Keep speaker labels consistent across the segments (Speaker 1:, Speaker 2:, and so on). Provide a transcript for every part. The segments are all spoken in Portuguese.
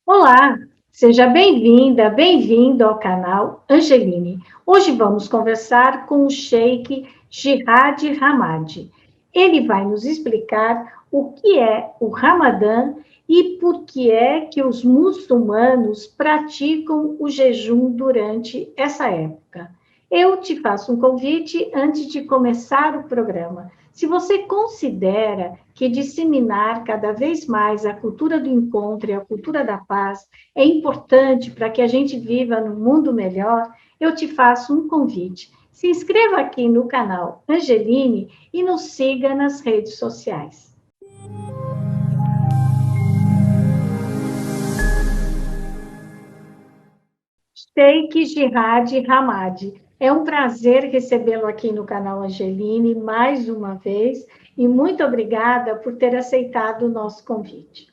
Speaker 1: Olá, seja bem-vinda, bem-vindo ao canal Angeline. Hoje vamos conversar com o Sheikh Jihad Hamad. Ele vai nos explicar o que é o Ramadã e por que é que os muçulmanos praticam o jejum durante essa época. Eu te faço um convite antes de começar o programa. Se você considera que disseminar cada vez mais a cultura do encontro e a cultura da paz é importante para que a gente viva num mundo melhor, eu te faço um convite. Se inscreva aqui no canal Angeline e nos siga nas redes sociais. Sheikh Jihad Hamad. É um prazer recebê-lo aqui no canal Angeline mais uma vez e muito obrigada por ter aceitado o nosso convite.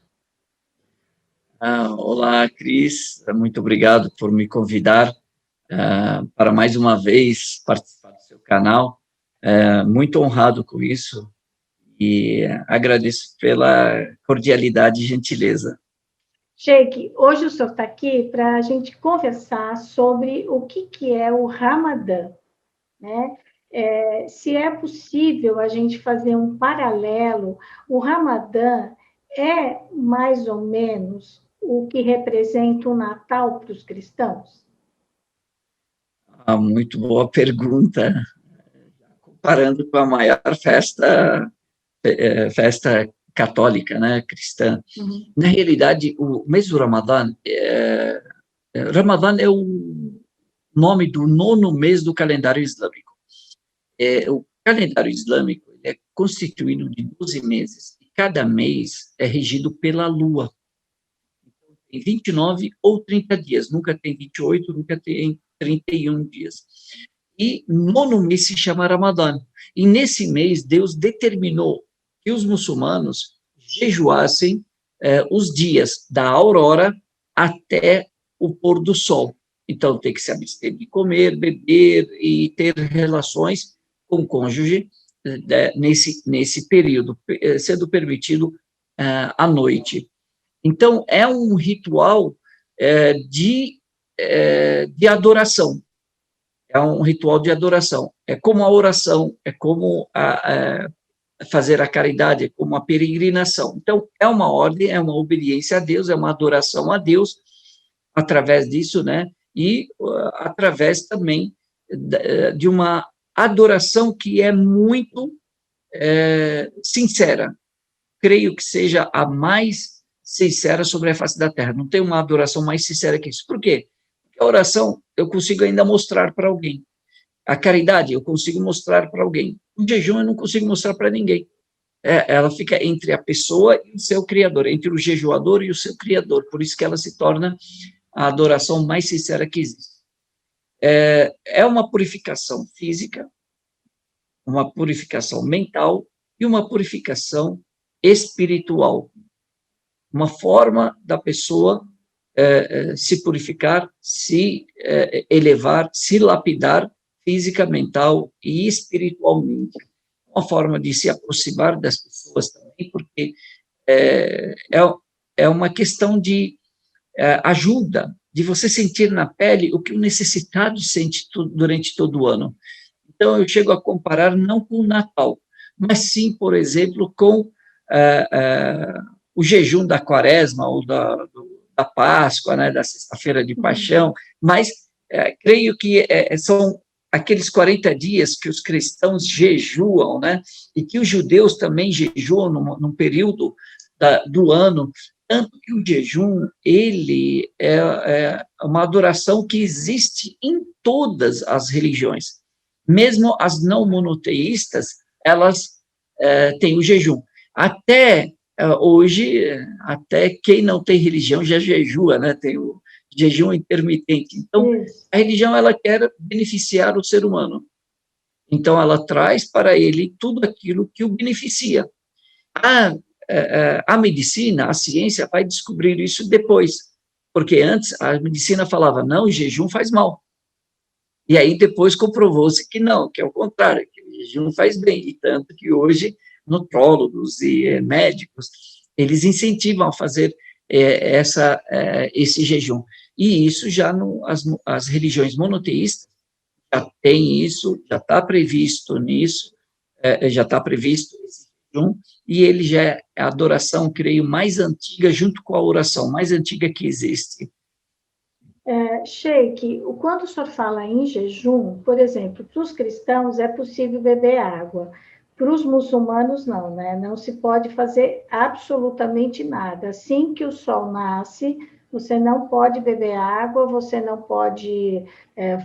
Speaker 2: Olá, Cris, muito obrigado por me convidar para mais uma vez participar do seu canal. Muito honrado com isso e agradeço pela cordialidade e gentileza.
Speaker 1: Sheikh, hoje o senhor está aqui para a gente conversar sobre o que é o Ramadã, né? Se é possível a gente fazer um paralelo, o Ramadã é mais ou menos o que representa o Natal para os cristãos?
Speaker 2: Muito boa pergunta. Comparando com a maior festa católica, né, cristã.
Speaker 1: Uhum.
Speaker 2: Na realidade, o mês do Ramadã é o nome do 9º mês do calendário islâmico. O calendário islâmico é constituído de 12 meses, e cada mês é regido pela lua. Então, tem 29 ou 30 dias, nunca tem 28, nunca tem 31 dias. E o 9º mês se chama Ramadã. E nesse mês, Deus determinou que os muçulmanos jejuassem os dias da aurora até o pôr do sol. Então, tem que se abster de comer, beber e ter relações com o cônjuge nesse período, sendo permitido à noite. Então, é um ritual de adoração. É um ritual de adoração. É como a oração, é como fazer a caridade, é como a peregrinação. Então, é uma ordem, é uma obediência a Deus, é uma adoração a Deus, através disso, né? E através também de uma adoração que é muito sincera. Creio que seja a mais sincera sobre a face da terra. Não tem uma adoração mais sincera que isso. Por quê? Porque a oração eu consigo ainda mostrar para alguém. A caridade eu consigo mostrar para alguém. O jejum eu não consigo mostrar para ninguém. Ela fica entre a pessoa e o seu Criador, entre o jejuador e o seu Criador. Por isso que ela se torna a adoração mais sincera que existe. É uma purificação física, uma purificação mental e uma purificação espiritual. Uma forma da pessoa se purificar, se elevar, se lapidar física, mental e espiritualmente. Uma forma de se aproximar das pessoas também, porque é uma questão de ajuda, de você sentir na pele o que o necessitado sente durante todo o ano. Então, eu chego a comparar não com o Natal, mas sim, por exemplo, com o jejum da Quaresma ou da Páscoa, né, da Sexta-feira de Paixão, mas creio que são aqueles 40 dias que os cristãos jejuam, né, e que os judeus também jejuam num período do ano, tanto que o jejum, ele é uma adoração que existe em todas as religiões. Mesmo as não monoteístas, elas têm o jejum. Até hoje, até quem não tem religião já jejua, né? Tem o jejum intermitente. Então, a religião, ela quer beneficiar o ser humano. Então, ela traz para ele tudo aquilo que o beneficia. A medicina, a ciência vai descobrir isso depois, porque antes a medicina falava, não, o jejum faz mal. E aí depois comprovou-se que não, que é o contrário, que o jejum faz bem, e tanto que hoje nutrólogos e médicos, eles incentivam a fazer esse jejum. E isso já as religiões monoteístas já tem isso, já está previsto nisso, já está previsto esse jejum, e ele já é a adoração, creio, mais antiga, junto com a oração mais antiga que existe.
Speaker 1: Sheik, quando o senhor fala em jejum, por exemplo, para os cristãos é possível beber água, para os muçulmanos não, né? Não se pode fazer absolutamente nada. Assim que o sol nasce, você não pode beber água, você não pode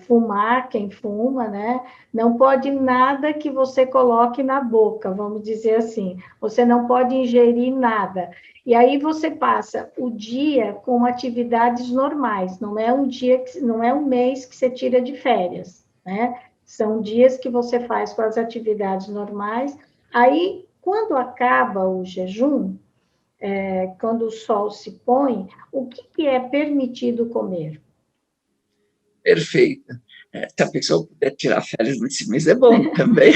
Speaker 1: fumar, quem fuma, né? Não pode nada que você coloque na boca, vamos dizer assim. Você não pode ingerir nada. E aí você passa o dia com atividades normais, não é não é um mês que você tira de férias, né? São dias que você faz com as atividades normais. Aí, quando acaba o jejum, quando o sol se põe, o que é permitido comer?
Speaker 2: Perfeito. Se a pessoa puder tirar férias nesse mês, é bom também.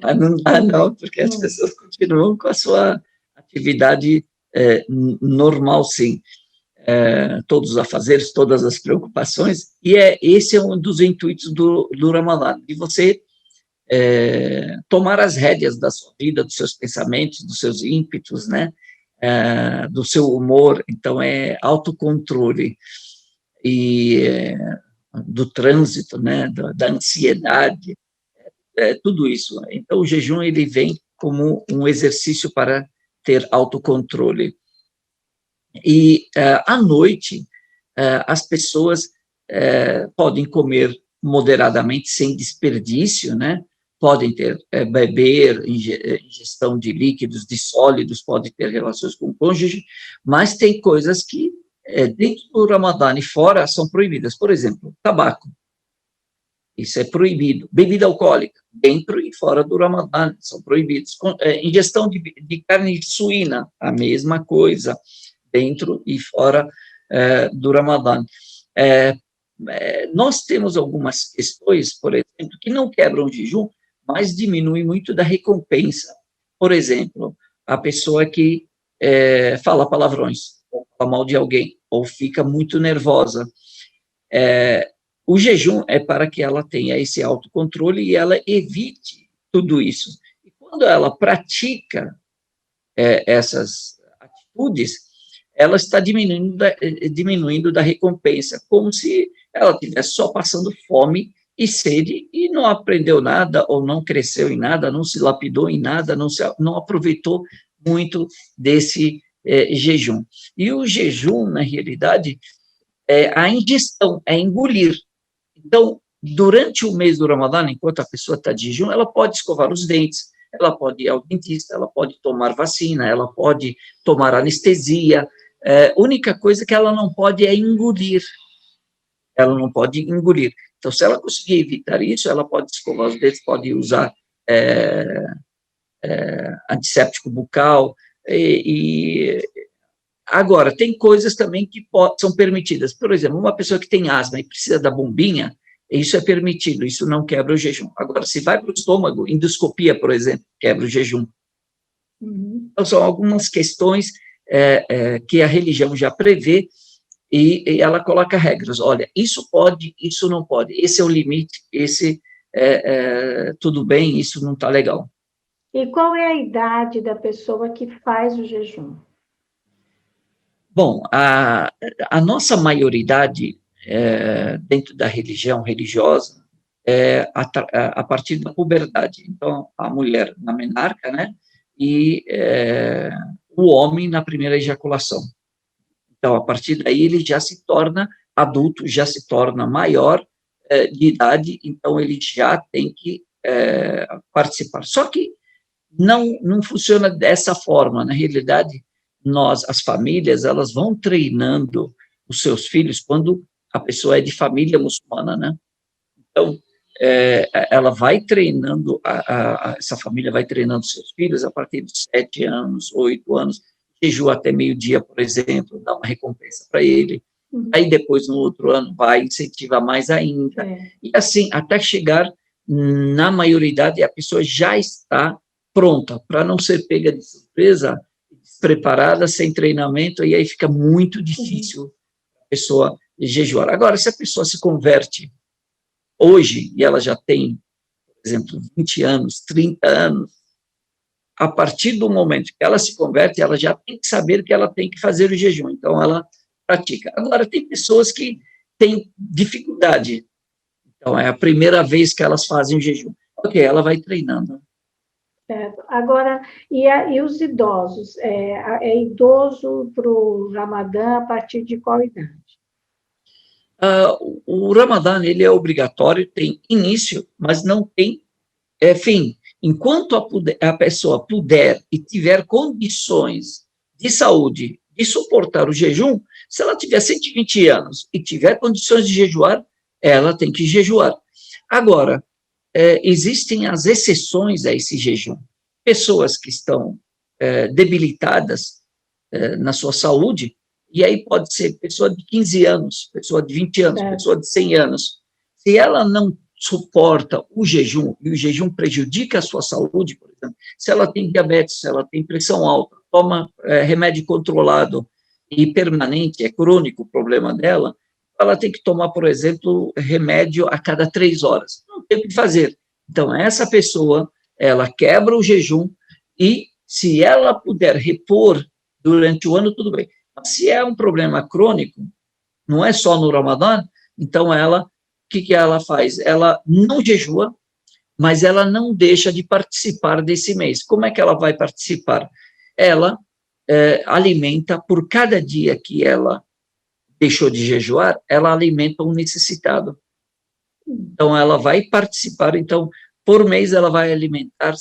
Speaker 2: Mas não dá, não, porque as pessoas continuam com a sua atividade normal, sim. Todos os afazeres, todas as preocupações, e esse é um dos intuitos do Ramadã, de você tomar as rédeas da sua vida, dos seus pensamentos, dos seus ímpetos, né? Do seu humor. Então, é autocontrole e do trânsito, né? Da ansiedade, tudo isso. Então, o jejum ele vem como um exercício para ter autocontrole. E à noite, as pessoas podem comer moderadamente, sem desperdício, né? Podem beber, ingestão de líquidos, de sólidos, pode ter relações com o cônjuge, mas tem coisas que, dentro do Ramadã e fora, são proibidas. Por exemplo, tabaco. Isso é proibido. Bebida alcoólica, dentro e fora do Ramadã, são proibidos. Ingestão de carne suína, a mesma coisa, dentro e fora do Ramadã. Nós temos algumas questões, por exemplo, que não quebram o jejum, mas diminuem muito da recompensa. Por exemplo, a pessoa que fala palavrões, ou fala mal de alguém, ou fica muito nervosa. O jejum é para que ela tenha esse autocontrole e ela evite tudo isso. E quando ela pratica essas atitudes, ela está diminuindo da recompensa, como se ela estivesse só passando fome e sede e não aprendeu nada, ou não cresceu em nada, não se lapidou em nada, não aproveitou muito desse jejum. E o jejum, na realidade, é a ingestão, é engolir. Então, durante o mês do Ramadã, enquanto a pessoa está de jejum, ela pode escovar os dentes, ela pode ir ao dentista, ela pode tomar vacina, ela pode tomar anestesia. Única coisa que ela não pode é engolir. Ela não pode engolir. Então, se ela conseguir evitar isso, ela pode escovar os dentes, pode usar antisséptico bucal. Agora, tem coisas também que são permitidas. Por exemplo, uma pessoa que tem asma e precisa da bombinha, isso é permitido, isso não quebra o jejum. Agora, se vai para o estômago, endoscopia, por exemplo, quebra o jejum. Então, são algumas questões que a religião já prevê e ela coloca regras. Olha, isso pode, isso não pode. Esse é o limite, esse tudo bem, isso não está legal.
Speaker 1: E qual é a idade da pessoa que faz o jejum?
Speaker 2: Bom, a nossa maioridade dentro da religião religiosa é a partir da puberdade. Então, a mulher na menarca, né, e o homem na primeira ejaculação. Então, a partir daí, ele já se torna adulto, já se torna maior de idade, então ele já tem que participar. Só que não funciona dessa forma. Na realidade, as famílias, elas vão treinando os seus filhos quando a pessoa é de família muçulmana, né? Então, ela vai treinando, essa família vai treinando seus filhos a partir de 7 anos, 8 anos, jejua até meio-dia, por exemplo, dá uma recompensa para ele. Aí depois, no outro ano, vai incentivar mais ainda. E assim, até chegar na maioridade, a pessoa já está pronta para não ser pega de surpresa, despreparada, sem treinamento, e aí fica muito difícil a pessoa jejuar. Agora, se a pessoa se converte hoje, e ela já tem, por exemplo, 20 anos, 30 anos, a partir do momento que ela se converte, ela já tem que saber que ela tem que fazer o jejum, então ela pratica. Agora, tem pessoas que têm dificuldade, então é a primeira vez que elas fazem o jejum. Ok, ela vai treinando.
Speaker 1: Certo. Agora, e os idosos? É idoso para o Ramadã a partir de qual idade?
Speaker 2: O Ramadã, ele é obrigatório, tem início, mas não tem fim. Enquanto a pessoa puder e tiver condições de saúde de suportar o jejum, se ela tiver 120 anos e tiver condições de jejuar, ela tem que jejuar. Agora, existem as exceções a esse jejum. Pessoas que estão debilitadas na sua saúde, e aí pode ser pessoa de 15 anos, pessoa de 20 anos, pessoa de 100 anos. Se ela não suporta o jejum, e o jejum prejudica a sua saúde, por exemplo, se ela tem diabetes, se ela tem pressão alta, toma remédio controlado e permanente, é crônico o problema dela, ela tem que tomar, por exemplo, remédio a cada 3 horas. Não tem o que fazer. Então, essa pessoa, ela quebra o jejum e, se ela puder repor durante o ano, tudo bem. Mas se é um problema crônico, não é só no Ramadã, então ela, o que ela faz? Ela não jejua, mas ela não deixa de participar desse mês. Como é que ela vai participar? Ela alimenta, por cada dia que ela deixou de jejuar, ela alimenta um necessitado. Então, ela vai participar, então, por mês ela vai alimentar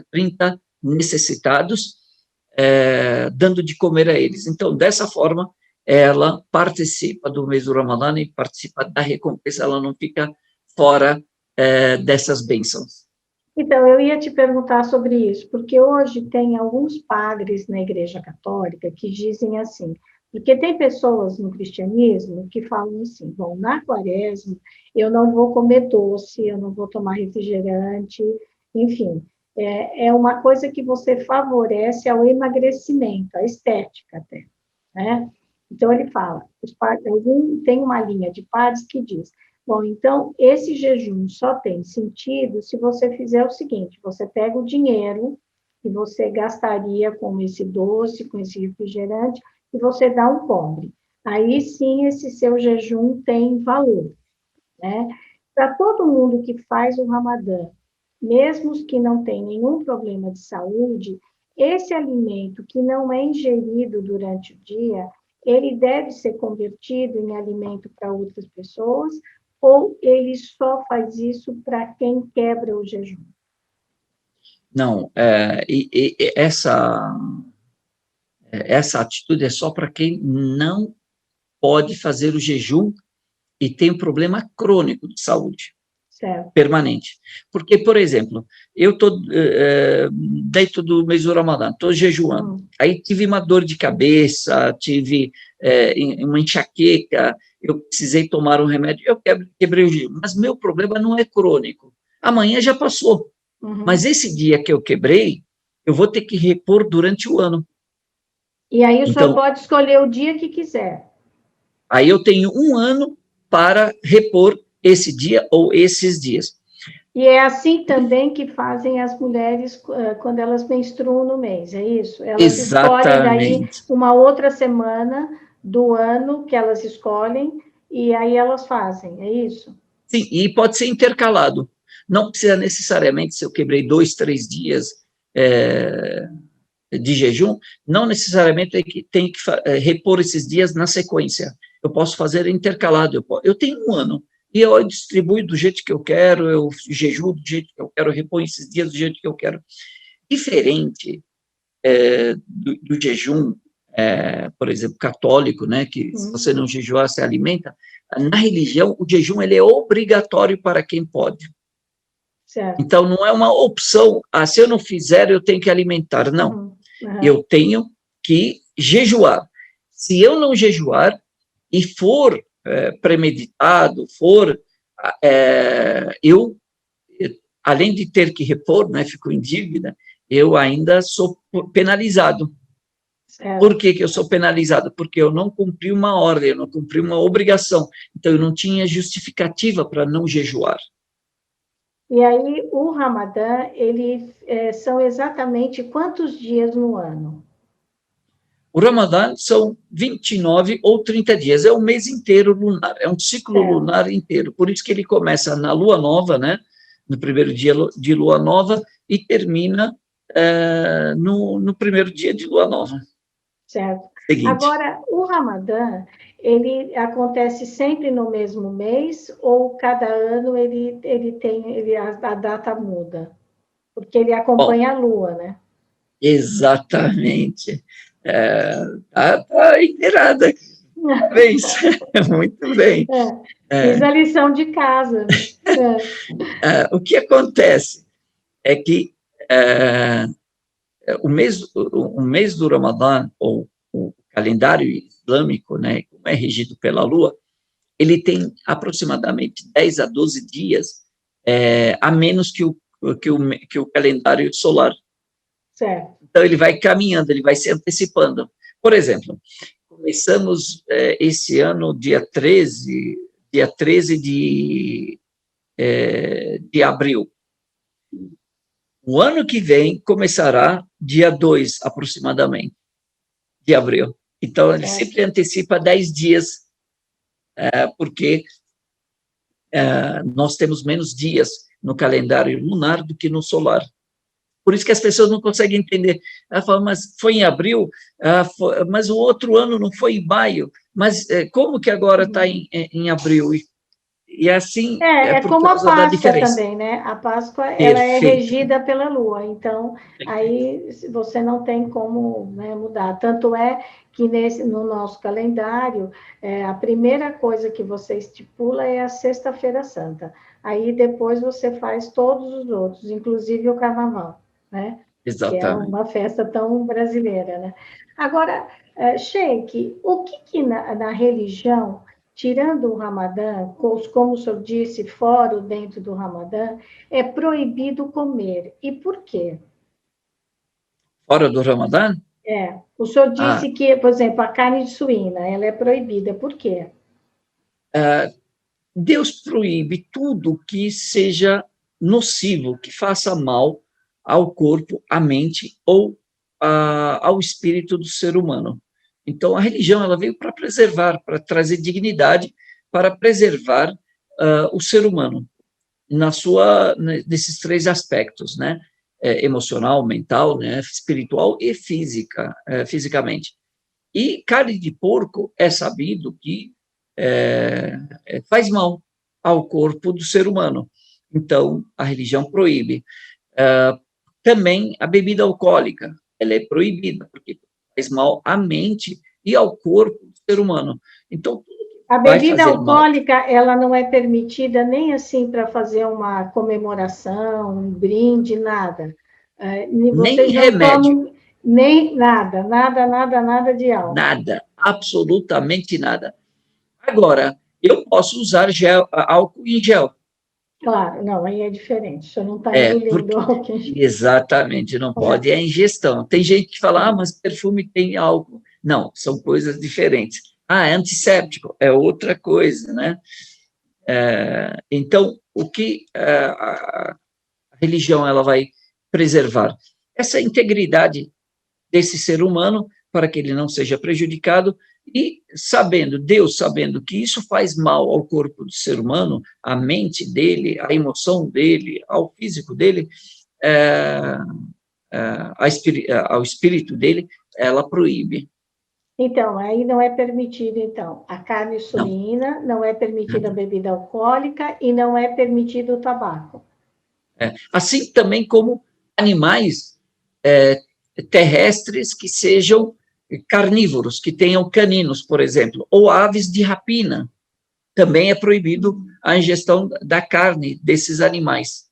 Speaker 2: 30 necessitados, dando de comer a eles. Então, dessa forma, ela participa do mês do Ramadã e participa da recompensa, ela não fica fora dessas bênçãos.
Speaker 1: Então, eu ia te perguntar sobre isso, porque hoje tem alguns padres na Igreja Católica que dizem assim, porque tem pessoas no cristianismo que falam assim, bom, na quaresma eu não vou comer doce, eu não vou tomar refrigerante, enfim, é uma coisa que você favorece ao emagrecimento, à estética até, né? Então, ele fala, tem uma linha de padres que diz, bom, então, esse jejum só tem sentido se você fizer o seguinte, você pega o dinheiro que você gastaria com esse doce, com esse refrigerante, e você dá um pobre. Aí sim, esse seu jejum tem valor, né? Para todo mundo que faz o Ramadã, mesmo os que não têm nenhum problema de saúde, esse alimento que não é ingerido durante o dia, ele deve ser convertido em alimento para outras pessoas, ou ele só faz isso para quem quebra o jejum?
Speaker 2: Não, essa atitude é só para quem não pode fazer o jejum e tem um problema crônico de saúde. Certo. Permanente. Porque, por exemplo, eu estou dentro do mês do Ramadã, estou jejuando, aí tive uma dor de cabeça, tive uma enxaqueca, eu precisei tomar um remédio, eu quebrei o jejum, mas meu problema não é crônico, amanhã já passou, mas esse dia que eu quebrei, eu vou ter que repor durante o ano.
Speaker 1: E aí o senhor pode escolher o dia que quiser.
Speaker 2: Aí eu tenho um ano para repor esse dia ou esses dias.
Speaker 1: E é assim também que fazem as mulheres quando elas menstruam no mês, é isso? Elas escolhem daí uma outra semana do ano que elas escolhem e aí elas fazem, é isso?
Speaker 2: Sim, e pode ser intercalado. Não precisa necessariamente, se eu quebrei 2, 3 dias de jejum, não necessariamente tem que repor esses dias na sequência. Eu posso fazer intercalado. Eu tenho um ano, e eu distribuo do jeito que eu quero, eu jejuo do jeito que eu quero, eu reponho esses dias do jeito que eu quero. Diferente do jejum, por exemplo, católico, né, que se você não jejuar, você alimenta, na religião, o jejum ele é obrigatório para quem pode. Certo. Então, não é uma opção, se eu não fizer, eu tenho que alimentar. Não, eu tenho que jejuar. Se eu não jejuar e for premeditado, eu, além de ter que repor, né, fico em dívida, eu ainda sou penalizado. Por que que eu sou penalizado? Porque eu não cumpri uma ordem, eu não cumpri uma obrigação. Então, eu não tinha justificativa para não jejuar.
Speaker 1: E aí, o Ramadã, são exatamente quantos dias no ano?
Speaker 2: O Ramadã são 29 ou 30 dias, é o mês inteiro lunar, é um ciclo lunar inteiro. Por isso que ele começa na lua nova, né? No primeiro dia de lua nova, e termina no primeiro dia de lua nova.
Speaker 1: Certo.
Speaker 2: Seguinte.
Speaker 1: Agora, o Ramadã, ele acontece sempre no mesmo mês ou cada ano a data muda? Porque ele acompanha a lua, né?
Speaker 2: Exatamente. Tá inteirada. Parabéns. Muito bem.
Speaker 1: Fiz a lição de casa.
Speaker 2: O que acontece é que o mês do Ramadã, ou o calendário islâmico, né, como é regido pela lua, ele tem aproximadamente 10 a 12 dias a menos que o calendário solar.
Speaker 1: Certo.
Speaker 2: Então, ele vai caminhando, ele vai se antecipando. Por exemplo, começamos esse ano, dia 13 de abril. O ano que vem começará dia 2, aproximadamente, de abril. Então, ele sempre antecipa 10 dias, porque nós temos menos dias no calendário lunar do que no solar. Por isso que as pessoas não conseguem entender. Ela fala, mas foi em abril, mas o outro ano não foi em maio, mas como que agora está em abril? E assim
Speaker 1: É
Speaker 2: por
Speaker 1: como a
Speaker 2: causa da
Speaker 1: Páscoa
Speaker 2: diferença.
Speaker 1: também, né? A Páscoa, ela é
Speaker 2: Perfeito.
Speaker 1: regida pela Lua, então aí você não tem como, né, mudar. Tanto é que no nosso calendário, a primeira coisa que você estipula é a Sexta-feira Santa. Aí depois você faz todos os outros, inclusive o Carnaval, né? Que é
Speaker 2: Exatamente.
Speaker 1: uma festa tão brasileira, né? Agora, Sheik, o que na religião, tirando o Ramadã, como o senhor disse, fora ou dentro do Ramadã, é proibido comer? E por quê?
Speaker 2: Fora do Ramadã?
Speaker 1: O senhor disse que, por exemplo, a carne de suína, ela é proibida. Por quê?
Speaker 2: Deus proíbe tudo que seja nocivo, que faça mal ao corpo, à mente ou ao espírito do ser humano. Então, a religião ela veio para preservar, para trazer dignidade, para preservar o ser humano nesses três aspectos, né? Emocional, mental, né? Espiritual e fisicamente. E carne de porco é sabido que faz mal ao corpo do ser humano. Então, a religião proíbe. Também a bebida alcoólica, ela é proibida, porque faz mal à mente e ao corpo do ser humano. Então,
Speaker 1: a bebida alcoólica, ela não é permitida nem assim para fazer uma comemoração, um brinde, nada.
Speaker 2: Nem remédio.
Speaker 1: Tomam nem nada de álcool.
Speaker 2: Nada, absolutamente nada. Agora, eu posso usar álcool em gel.
Speaker 1: Claro, não, aí é diferente. O senhor não está engolindo álcool em gel.
Speaker 2: Exatamente, não pode, é a ingestão. Tem gente que fala, mas perfume tem álcool. Não, são coisas diferentes. É antisséptico, é outra coisa, né? Então, o que a religião ela vai preservar? Essa integridade desse ser humano, para que ele não seja prejudicado, e Deus sabendo que isso faz mal ao corpo do ser humano, à mente dele, à emoção dele, ao físico dele, ao espírito dele, ela proíbe.
Speaker 1: Então, aí não é permitido, então, a carne suína, não é permitida a bebida alcoólica e não é permitido o tabaco.
Speaker 2: Assim também como animais terrestres que sejam carnívoros, que tenham caninos, por exemplo, ou aves de rapina. Também é proibido a ingestão da carne desses animais.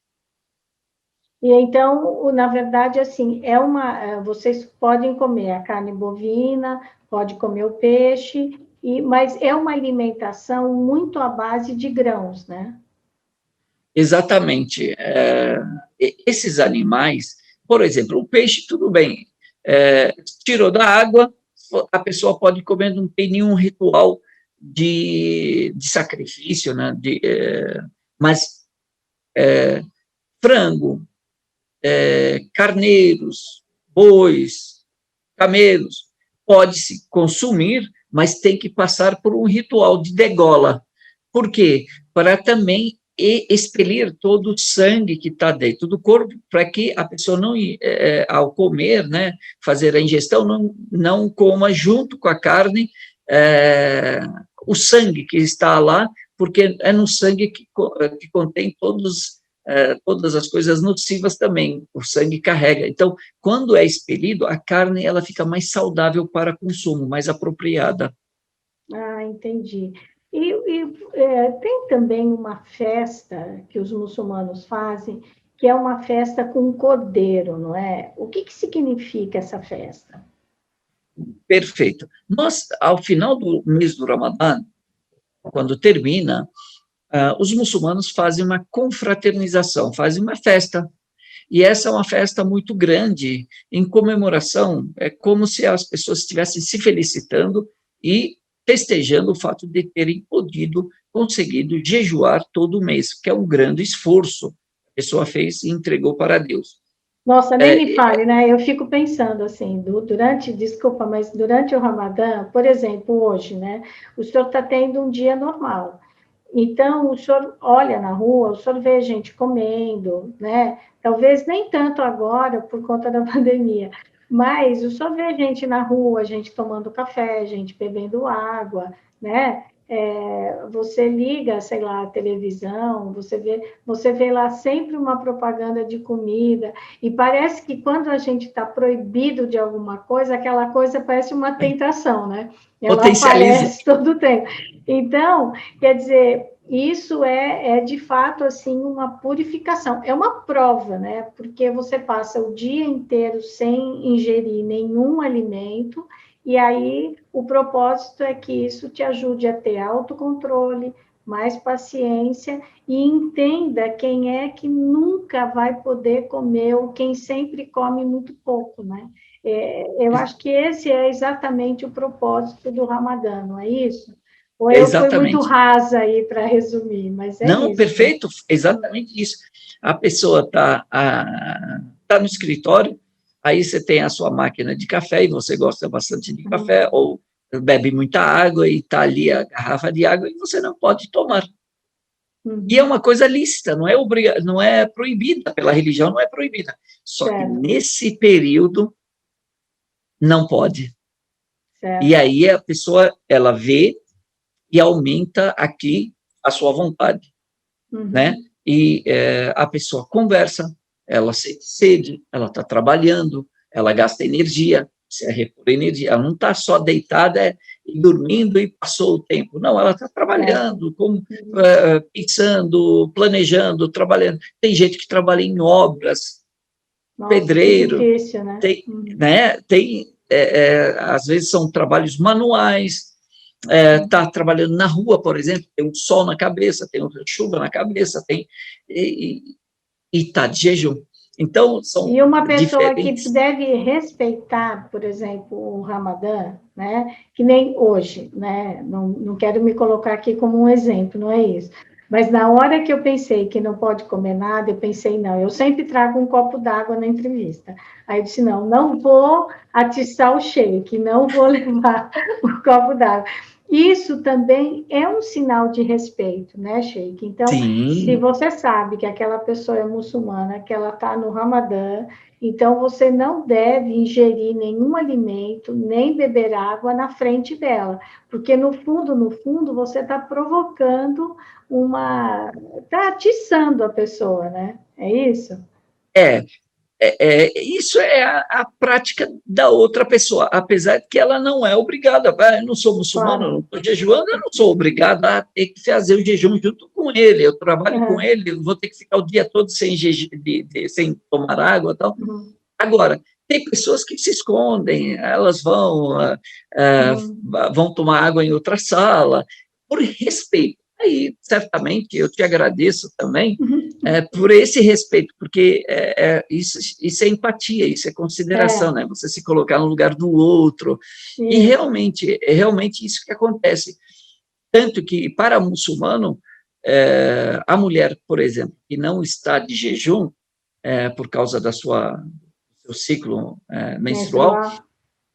Speaker 1: E então, na verdade, assim, vocês podem comer a carne bovina, pode comer o peixe, mas é uma alimentação muito à base de grãos, né?
Speaker 2: Exatamente. Esses animais, por exemplo, o peixe, tudo bem, tirou da água, a pessoa pode comer, não tem nenhum ritual de sacrifício, né? Mas frango, carneiros, bois, camelos, pode-se consumir, mas tem que passar por um ritual de degola. Por quê? Para também expelir todo o sangue que está dentro do corpo, para que a pessoa não, ao comer, né, fazer a ingestão, não coma junto com a carne o sangue que está lá, porque é no sangue que contém todas as coisas nocivas também, o sangue carrega. Então, quando é expelido, a carne ela fica mais saudável para consumo, mais apropriada.
Speaker 1: Ah, entendi. Tem também uma festa que os muçulmanos fazem, que é uma festa com cordeiro, não é? O que significa essa festa?
Speaker 2: Perfeito. Nós, ao final do mês do Ramadã, quando termina, os muçulmanos fazem uma confraternização, fazem uma festa. E essa é uma festa muito grande, em comemoração, é como se as pessoas estivessem se felicitando e festejando o fato de terem conseguido jejuar todo o mês, que é um grande esforço. A pessoa fez e entregou para Deus.
Speaker 1: Nossa, nem me fale, né? Eu fico pensando assim, desculpa, mas durante o Ramadã, por exemplo, hoje, né? O senhor está tendo um dia normal. Então, o senhor olha na rua, o senhor vê gente comendo, né? Talvez nem tanto agora, por conta da pandemia, mas o senhor vê gente na rua, gente tomando café, gente bebendo água, né? Você liga, sei lá, a televisão, você vê lá sempre uma propaganda de comida, e parece que quando a gente está proibido de alguma coisa, aquela coisa parece uma tentação, né? Ela aparece todo o tempo. Então, quer dizer, isso é de fato assim uma purificação, é uma prova, né? Porque você passa o dia inteiro sem ingerir nenhum alimento, e aí o propósito é que isso te ajude a ter autocontrole, mais paciência, e entenda quem é que nunca vai poder comer ou quem sempre come muito pouco, né? Eu acho que esse é exatamente o propósito do Ramadã, não é isso? Ou eu fui muito rasa aí para resumir, mas
Speaker 2: Não,
Speaker 1: isso.
Speaker 2: perfeito, exatamente isso. A pessoa está no escritório, aí você tem a sua máquina de café, e você gosta bastante de café, ou bebe muita água, e está ali a garrafa de água, e você não pode tomar. E é uma coisa lícita, não é proibida pela religião, não é proibida. Só que nesse período não pode. Certo. E aí a pessoa, ela vê e aumenta aqui a sua vontade, né? E a pessoa conversa, ela sente sede, ela está trabalhando, ela gasta energia, se é repor energia, ela não está só deitada e dormindo e passou o tempo, não, ela está trabalhando, pensando, planejando, trabalhando. Tem gente que trabalha em obras, pedreiro,
Speaker 1: difícil, né?
Speaker 2: Às vezes são trabalhos manuais, está trabalhando na rua, por exemplo, tem um sol na cabeça, tem uma chuva na cabeça, e está de jejum. Então, são
Speaker 1: E uma pessoa
Speaker 2: diferentes...
Speaker 1: que deve respeitar, por exemplo, o Ramadã, né? Que nem hoje, né? Não quero me colocar aqui como um exemplo, não é isso. Mas na hora que eu pensei que não pode comer nada, eu pensei, não, eu sempre trago um copo d'água na entrevista. Aí eu disse, não vou atiçar o shake, não vou levar o copo d'água. Isso também é um sinal de respeito, né, Sheik? Então, se você sabe que aquela pessoa é muçulmana, que ela está no Ramadã, então você não deve ingerir nenhum alimento, nem beber água na frente dela, porque no fundo, você está provocando está atiçando a pessoa, né? É isso?
Speaker 2: Isso é a prática da outra pessoa, apesar de que ela não é obrigada. Eu não sou muçulmano, eu não estou jejuando, eu não sou obrigado a ter que fazer o jejum junto com ele. Eu trabalho com ele, eu vou ter que ficar o dia todo sem tomar água e tal. Agora, tem pessoas que se escondem, elas vão tomar água em outra sala, por respeito. Aí, certamente, eu te agradeço também, por esse respeito, porque isso é empatia, isso é consideração, né? Você se colocar no lugar do outro, e realmente, é realmente isso que acontece. Tanto que, para o muçulmano, a mulher, por exemplo, que não está de jejum, por causa do seu ciclo menstrual,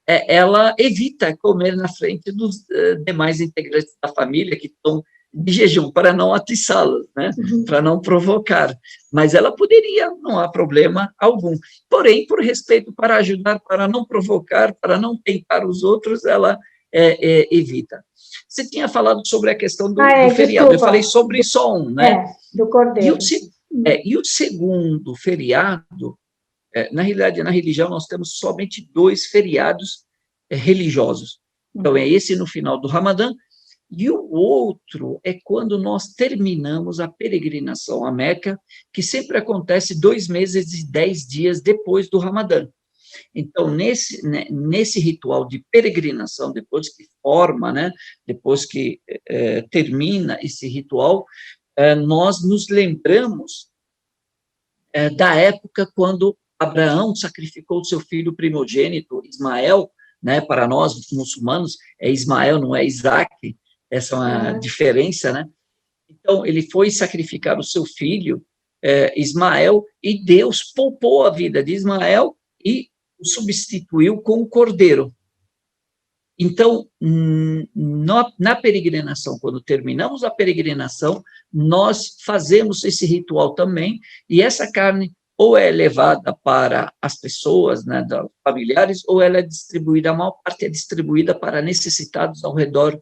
Speaker 2: ela evita comer na frente dos demais integrantes da família que estão de jejum, para não atiçá-los, né? Para não provocar. Mas ela poderia, não há problema algum. Porém, por respeito, para ajudar, para não provocar, para não tentar os outros, ela evita. Você tinha falado sobre a questão do feriado,
Speaker 1: desculpa.
Speaker 2: Eu falei sobre só um, né?
Speaker 1: Do Cordeiro.
Speaker 2: E o segundo feriado, na realidade, na religião, nós temos somente 2 feriados religiosos. Então, é esse no final do Ramadã, e o outro é quando nós terminamos a peregrinação a Meca, que sempre acontece 2 meses e 10 dias depois do Ramadã. Então, nesse ritual de peregrinação, depois que forma, né, depois que termina esse ritual, nós nos lembramos da época quando Abraão sacrificou seu filho primogênito, Ismael, né, para nós, muçulmanos, é Ismael, não é Isaac, essa é uma diferença, né? Então, ele foi sacrificar o seu filho, Ismael, e Deus poupou a vida de Ismael e o substituiu com o cordeiro. Então, na peregrinação, quando terminamos a peregrinação, nós fazemos esse ritual também, e essa carne ou é levada para as pessoas, né, familiares, ou ela é distribuída, a maior parte é distribuída para necessitados ao redor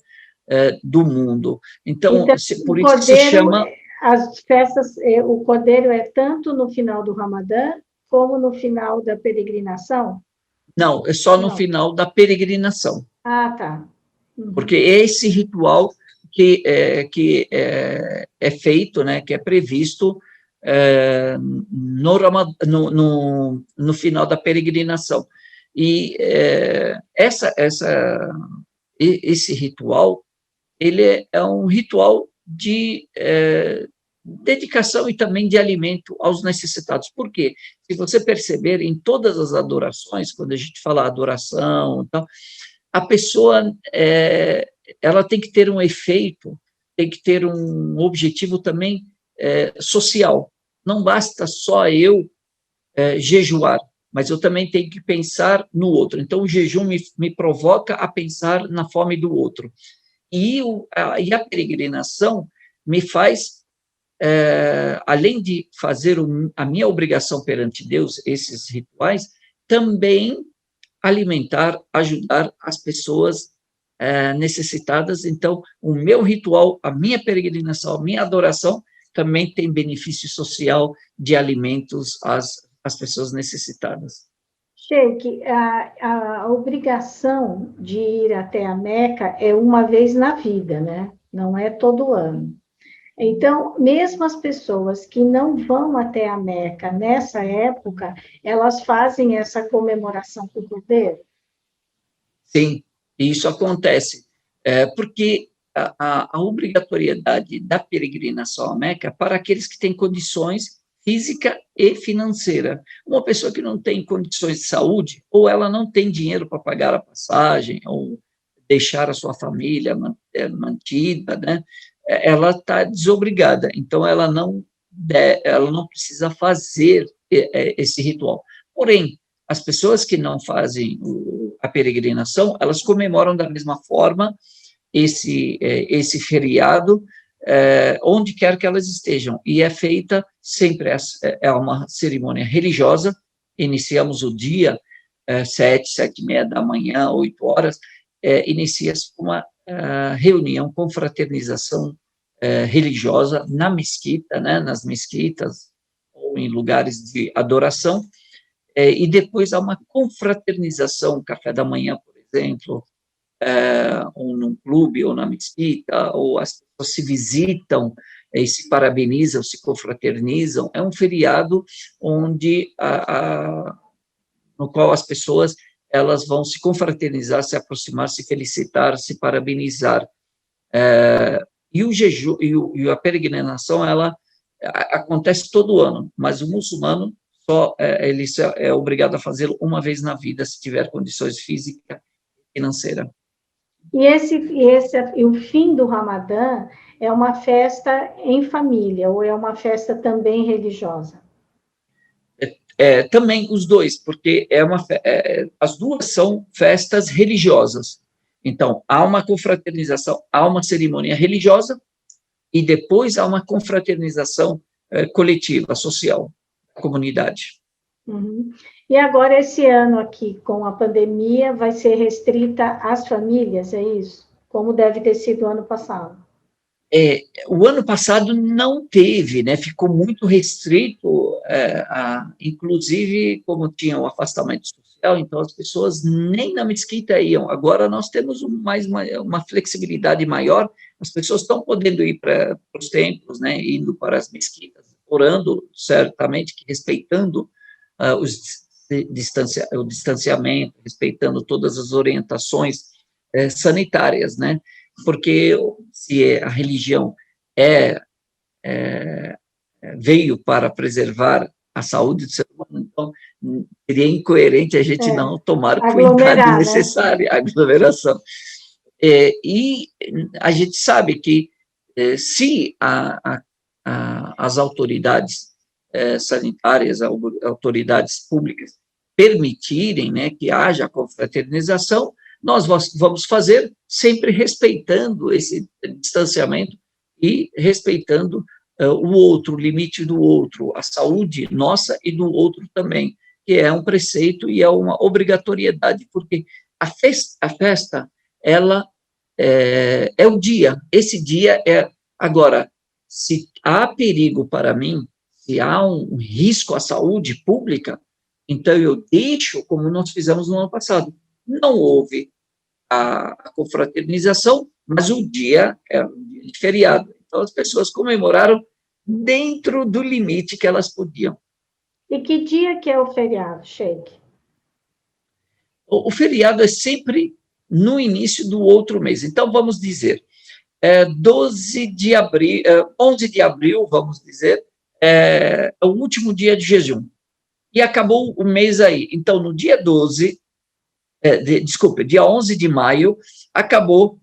Speaker 2: do mundo. Então por isso que se chama...
Speaker 1: As festas, o cordeiro é tanto no final do Ramadã, como no final da peregrinação?
Speaker 2: Não, é só no final da peregrinação.
Speaker 1: Ah, tá.
Speaker 2: Porque esse ritual que é feito, né, que é previsto no final da peregrinação. E esse ritual, ele é um ritual de dedicação e também de alimento aos necessitados. Por quê? Se você perceber, em todas as adorações, quando a gente fala adoração, então, a pessoa ela tem que ter um efeito, tem que ter um objetivo também social. Não basta só eu jejuar, mas eu também tenho que pensar no outro. Então, o jejum me provoca a pensar na fome do outro. E a peregrinação me faz, além de fazer a minha obrigação perante Deus, esses rituais, também alimentar, ajudar as pessoas necessitadas. Então, o meu ritual, a minha peregrinação, a minha adoração, também tem benefício social de alimentos às pessoas necessitadas.
Speaker 1: Sheikh, a obrigação de ir até a Meca é uma vez na vida, né? Não é todo ano. Então, mesmo as pessoas que não vão até a Meca nessa época, elas fazem essa comemoração com o cordeiro?
Speaker 2: Sim, isso acontece, porque a obrigatoriedade da peregrinação à Meca é para aqueles que têm condições física e financeira. Uma pessoa que não tem condições de saúde, ou ela não tem dinheiro para pagar a passagem, ou deixar a sua família mantida, né? Ela está desobrigada, então ela não precisa fazer esse ritual. Porém, as pessoas que não fazem a peregrinação, elas comemoram da mesma forma esse feriado, onde quer que elas estejam, e é feita sempre, uma cerimônia religiosa. Iniciamos o dia 7h30 da manhã, 8h, inicia-se uma reunião, confraternização religiosa na mesquita, né, nas mesquitas, ou em lugares de adoração, e depois há uma confraternização, café da manhã, por exemplo, ou num clube, ou na mesquita, ou as pessoas se visitam e se parabenizam, se confraternizam. É um feriado onde no qual as pessoas elas vão se confraternizar, se aproximar, se felicitar, se parabenizar. E o jejum e a peregrinação, ela acontece todo ano, mas o muçulmano ele é obrigado a fazê-lo uma vez na vida, se tiver condições físicas e financeiras.
Speaker 1: E o fim do Ramadã é uma festa em família ou é uma festa também religiosa?
Speaker 2: Também os dois, porque as duas são festas religiosas. Então, há uma confraternização, há uma cerimônia religiosa e depois há uma confraternização coletiva, social, da comunidade.
Speaker 1: Uhum. E agora, esse ano aqui, com a pandemia, vai ser restrita às famílias, é isso? Como deve ter sido o ano passado.
Speaker 2: O ano passado não teve, né? Ficou muito restrito, inclusive, como tinha o afastamento social, então as pessoas nem na mesquita iam. Agora nós temos uma flexibilidade maior, as pessoas estão podendo ir para os templos, né? Indo para as mesquitas, orando, certamente, respeitando o distanciamento, respeitando todas as orientações sanitárias, né? Porque se a religião veio para preservar a saúde do ser humano, então seria incoerente a gente não tomar o cuidado necessário, a aglomeração. E a gente sabe que se as autoridades sanitárias, autoridades públicas permitirem, né, que haja confraternização, nós vamos fazer sempre respeitando esse distanciamento e respeitando o outro, o limite do outro, a saúde nossa e do outro também, que é um preceito e é uma obrigatoriedade, porque a festa ela é o dia, esse dia é... Agora, se há perigo para mim, se há um risco à saúde pública, então eu deixo, como nós fizemos no ano passado, não houve a confraternização, mas o dia é um dia de feriado. Então, as pessoas comemoraram dentro do limite que elas podiam.
Speaker 1: E que dia que é o feriado, Sheik?
Speaker 2: O feriado é sempre no início do outro mês. Então, vamos dizer, 12 de abril, 11 de abril, vamos dizer, é o último dia de jejum. E acabou o mês aí. Então, no dia 12, dia 11 de maio, acabou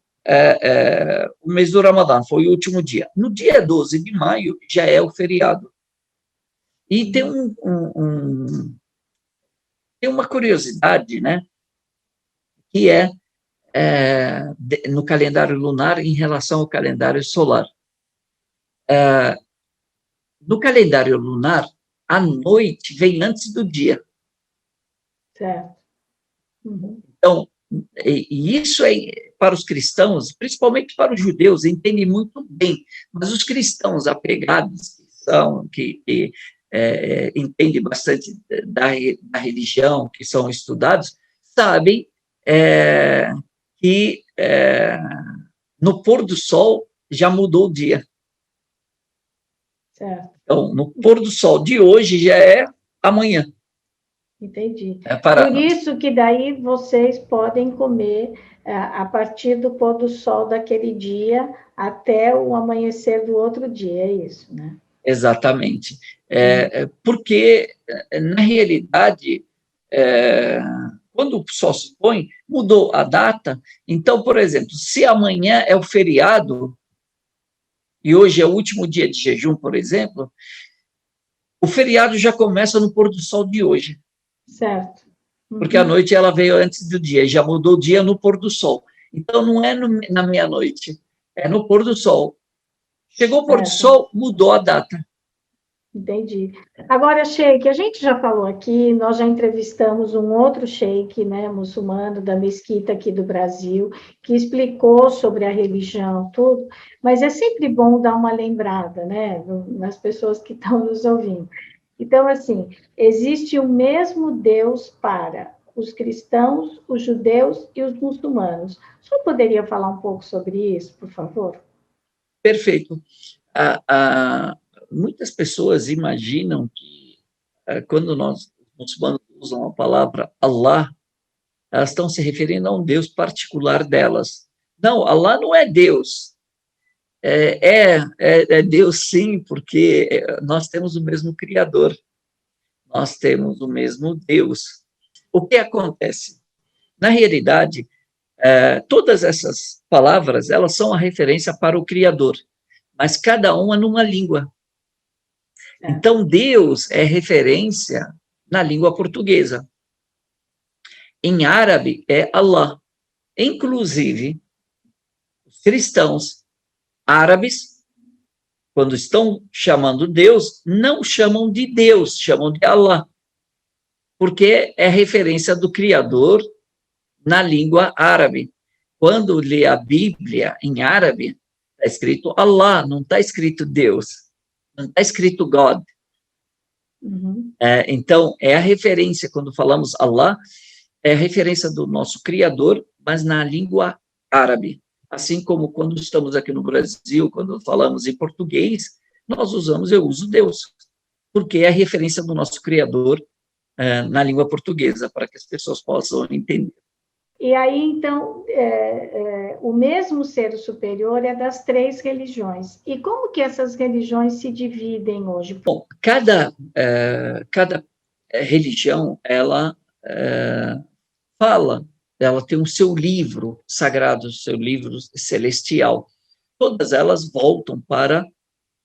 Speaker 2: o mês do Ramadã, foi o último dia. No dia 12 de maio, já é o feriado. E tem tem uma curiosidade, né, que no calendário lunar em relação ao calendário solar. No calendário lunar, a noite vem antes do dia.
Speaker 1: Certo. Uhum.
Speaker 2: Então, e isso para os cristãos, principalmente para os judeus, entendem muito bem, mas os cristãos apegados, que entendem bastante da religião, que são estudados, sabem que no pôr do sol já mudou o dia.
Speaker 1: Certo.
Speaker 2: Então, no pôr do sol de hoje já é amanhã.
Speaker 1: Entendi. Por isso que daí vocês podem comer a partir do pôr do sol daquele dia até o amanhecer do outro dia, é isso, né?
Speaker 2: Exatamente. Porque, na realidade, quando o sol se põe, mudou a data. Então, por exemplo, se amanhã é o feriado, e hoje é o último dia de jejum, por exemplo, o feriado já começa no pôr do sol de hoje.
Speaker 1: Certo.
Speaker 2: Uhum. Porque a noite ela veio antes do dia, já mudou o dia no pôr do sol. Então, não é na meia-noite, é no pôr do sol. Chegou o pôr do sol, mudou a data.
Speaker 1: Entendi. Agora, Sheik, a gente já falou aqui, nós já entrevistamos um outro sheik, né, muçulmano da mesquita aqui do Brasil, que explicou sobre a religião, tudo, mas é sempre bom dar uma lembrada, né, nas pessoas que estão nos ouvindo. Então, assim, existe o mesmo Deus para os cristãos, os judeus e os muçulmanos. O senhor poderia falar um pouco sobre isso, por favor?
Speaker 2: Perfeito. Muitas pessoas imaginam que, quando os muçulmanos usam a palavra Allah, elas estão se referindo a um Deus particular delas. Não, Allah não é Deus. É Deus, sim, porque nós temos o mesmo Criador, nós temos o mesmo Deus. O que acontece? Na realidade, todas essas palavras, elas são a referência para o Criador, mas cada uma numa língua. Então, Deus é referência na língua portuguesa. Em árabe, é Allah. Inclusive, os cristãos árabes, quando estão chamando Deus, não chamam de Deus, chamam de Allah, porque é referência do Criador na língua árabe. Quando lê a Bíblia em árabe, está escrito Allah, não está escrito Deus, não está escrito God.
Speaker 1: Uhum.
Speaker 2: Então, é a referência, quando falamos Allah, é a referência do nosso Criador, mas na língua árabe. Assim como quando estamos aqui no Brasil, quando falamos em português, eu uso Deus, porque é a referência do nosso Criador na língua portuguesa, para que as pessoas possam entender.
Speaker 1: E aí, então, o mesmo ser superior é das 3 religiões. E como que essas religiões se dividem hoje?
Speaker 2: Bom, cada religião, ela fala, ela tem o seu livro sagrado, o seu livro celestial. Todas elas voltam para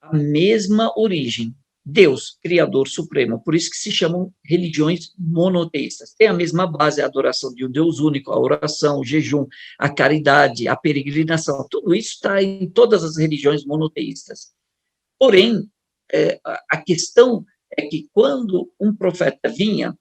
Speaker 2: a mesma origem, Deus, Criador Supremo. Por isso que se chamam religiões monoteístas. Tem a mesma base, a adoração de um Deus único, a oração, o jejum, a caridade, a peregrinação. Tudo isso está em todas as religiões monoteístas. Porém, a questão é que quando um profeta vinha,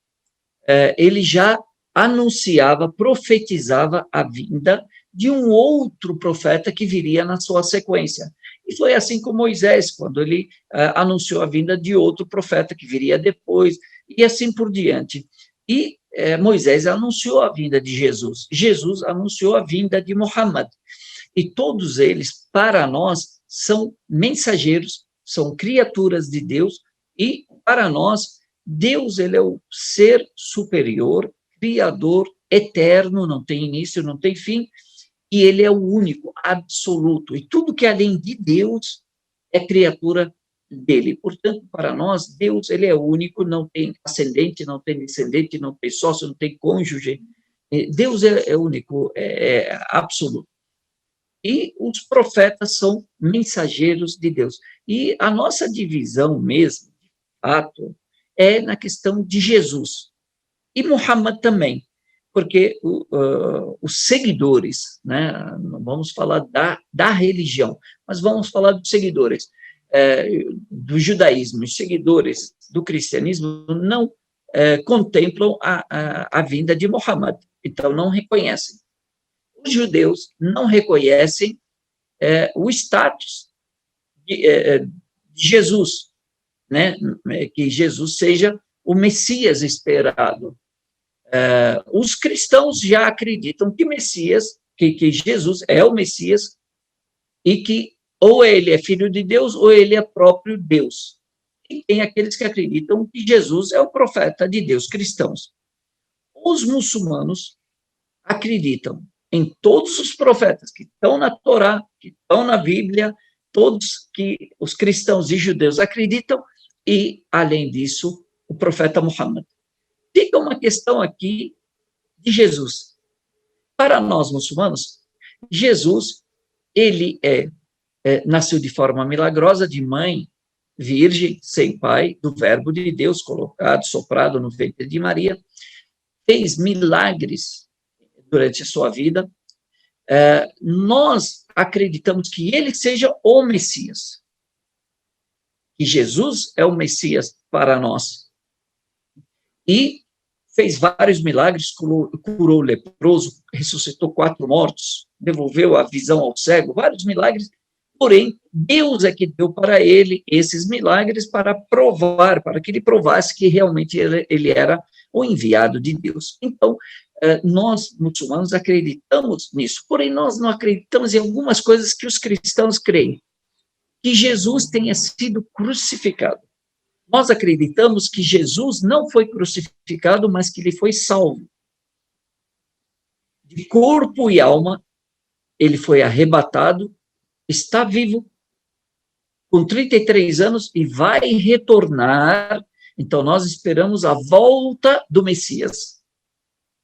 Speaker 2: ele já anunciava, profetizava a vinda de um outro profeta que viria na sua sequência. E foi assim com Moisés, quando ele anunciou a vinda de outro profeta que viria depois, e assim por diante. E Moisés anunciou a vinda de Jesus, Jesus anunciou a vinda de Muhammad. E todos eles, para nós, são mensageiros, são criaturas de Deus, e para nós, Deus, ele é o ser superior, criador, eterno, não tem início, não tem fim, e ele é o único, absoluto. E tudo que é além de Deus é criatura dele. Portanto, para nós, Deus, ele é único, não tem ascendente, não tem descendente, não tem sócio, não tem cônjuge. Deus é único, é absoluto. E os profetas são mensageiros de Deus. E a nossa divisão mesmo, de fato, é na questão de Jesus. E Muhammad também, porque os seguidores, né, não vamos falar da religião, mas vamos falar dos seguidores do judaísmo, os seguidores do cristianismo não contemplam a vinda de Muhammad, então não reconhecem. Os judeus não reconhecem o status de Jesus, né, que Jesus seja o Messias esperado. Os cristãos já acreditam que Messias, que Jesus é o Messias, e que ou ele é filho de Deus, ou ele é próprio Deus. E tem aqueles que acreditam que Jesus é o profeta de Deus, cristãos. Os muçulmanos acreditam em todos os profetas que estão na Torá, que estão na Bíblia, todos que os cristãos e judeus acreditam, e, além disso, o profeta Muhammad. Fica uma questão aqui de Jesus. Para nós muçulmanos, Jesus, ele nasceu de forma milagrosa, de mãe virgem, sem pai, do verbo de Deus colocado, soprado no ventre de Maria, fez milagres durante a sua vida. Nós acreditamos que ele seja o Messias, que Jesus é o Messias para nós. E fez vários milagres, curou o leproso, ressuscitou 4 mortos, devolveu a visão ao cego, vários milagres, porém, Deus é que deu para ele esses milagres para provar, para que ele provasse que realmente ele era o enviado de Deus. Então, nós, muçulmanos, acreditamos nisso, porém, nós não acreditamos em algumas coisas que os cristãos creem, que Jesus tenha sido crucificado. Nós acreditamos que Jesus não foi crucificado, mas que ele foi salvo. De corpo e alma, ele foi arrebatado está vivo, com 33 anos, e vai retornar. Então, nós esperamos a volta do Messias,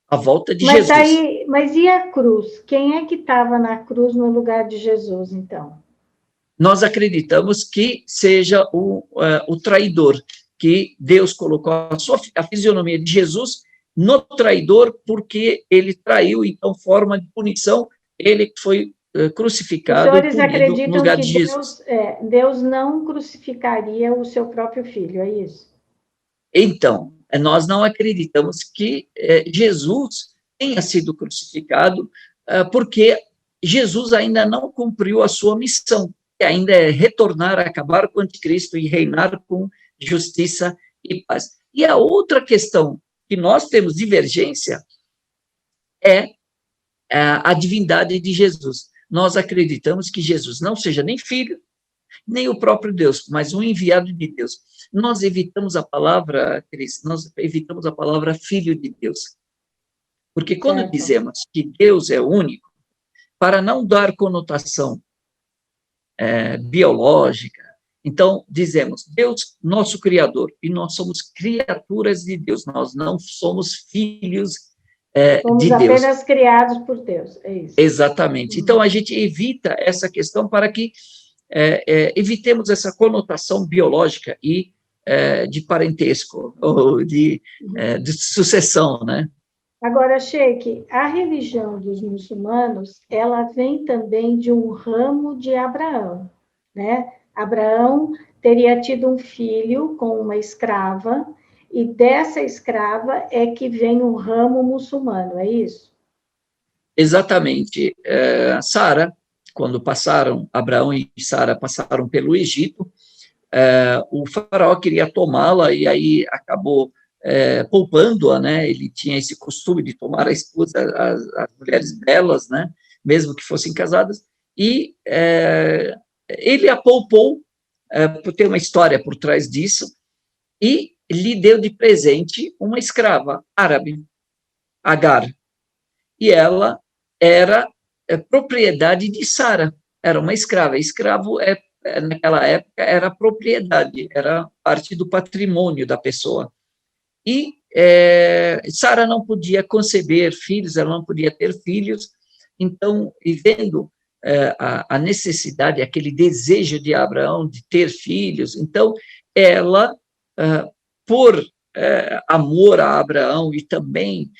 Speaker 2: a volta de
Speaker 1: Mas
Speaker 2: Jesus.
Speaker 1: aí, mas e a cruz? Quem é que estava na cruz no lugar de Jesus, então?
Speaker 2: Nós acreditamos que seja o traidor, que Deus colocou a fisionomia de Jesus no traidor, porque ele traiu, então, forma de punição, ele foi
Speaker 1: Os
Speaker 2: crucificado e
Speaker 1: senhores
Speaker 2: punido no
Speaker 1: acreditam
Speaker 2: lugar
Speaker 1: que
Speaker 2: de Jesus.
Speaker 1: Deus não crucificaria o seu próprio filho, é isso?
Speaker 2: Então, nós não acreditamos que Jesus tenha sido crucificado, porque Jesus ainda não cumpriu a sua missão, que ainda é retornar, acabar com o anticristo e reinar com justiça e paz. E a outra questão que nós temos divergência é a divindade de Jesus. Nós acreditamos que Jesus não seja nem filho, nem o próprio Deus, mas um enviado de Deus. Nós evitamos a palavra, Cris, nós evitamos a palavra filho de Deus. Porque quando
Speaker 1: Certo.
Speaker 2: dizemos que Deus é único, para não dar conotação biológica, então dizemos Deus, nosso Criador, e nós somos criaturas de Deus, nós não somos filhos
Speaker 1: Fomos
Speaker 2: de Deus.
Speaker 1: apenas criados por Deus, é isso.
Speaker 2: Exatamente. Então a gente evita essa questão para que evitemos essa conotação biológica e de parentesco, ou de sucessão, né?
Speaker 1: Agora, Sheik, a religião dos muçulmanos, ela vem também de um ramo de Abraão, né? Abraão teria tido um filho com uma escrava, e dessa escrava é que vem o ramo muçulmano, é isso?
Speaker 2: Exatamente. Sara, quando Abraão e Sara passaram pelo Egito, o faraó queria tomá-la e aí acabou poupando-a, né? Ele tinha esse costume de tomar a esposa, as mulheres belas, né? Mesmo que fossem casadas, e ele a poupou, por ter uma história por trás disso, e lhe deu de presente uma escrava árabe, Agar, e ela era propriedade de Sara, era uma escrava. Escravo naquela época era propriedade, era parte do patrimônio da pessoa. E Sara não podia conceber filhos, ela não podia ter filhos, então, e vendo a necessidade, aquele desejo de Abraão de ter filhos, então, ela, por amor a Abraão e também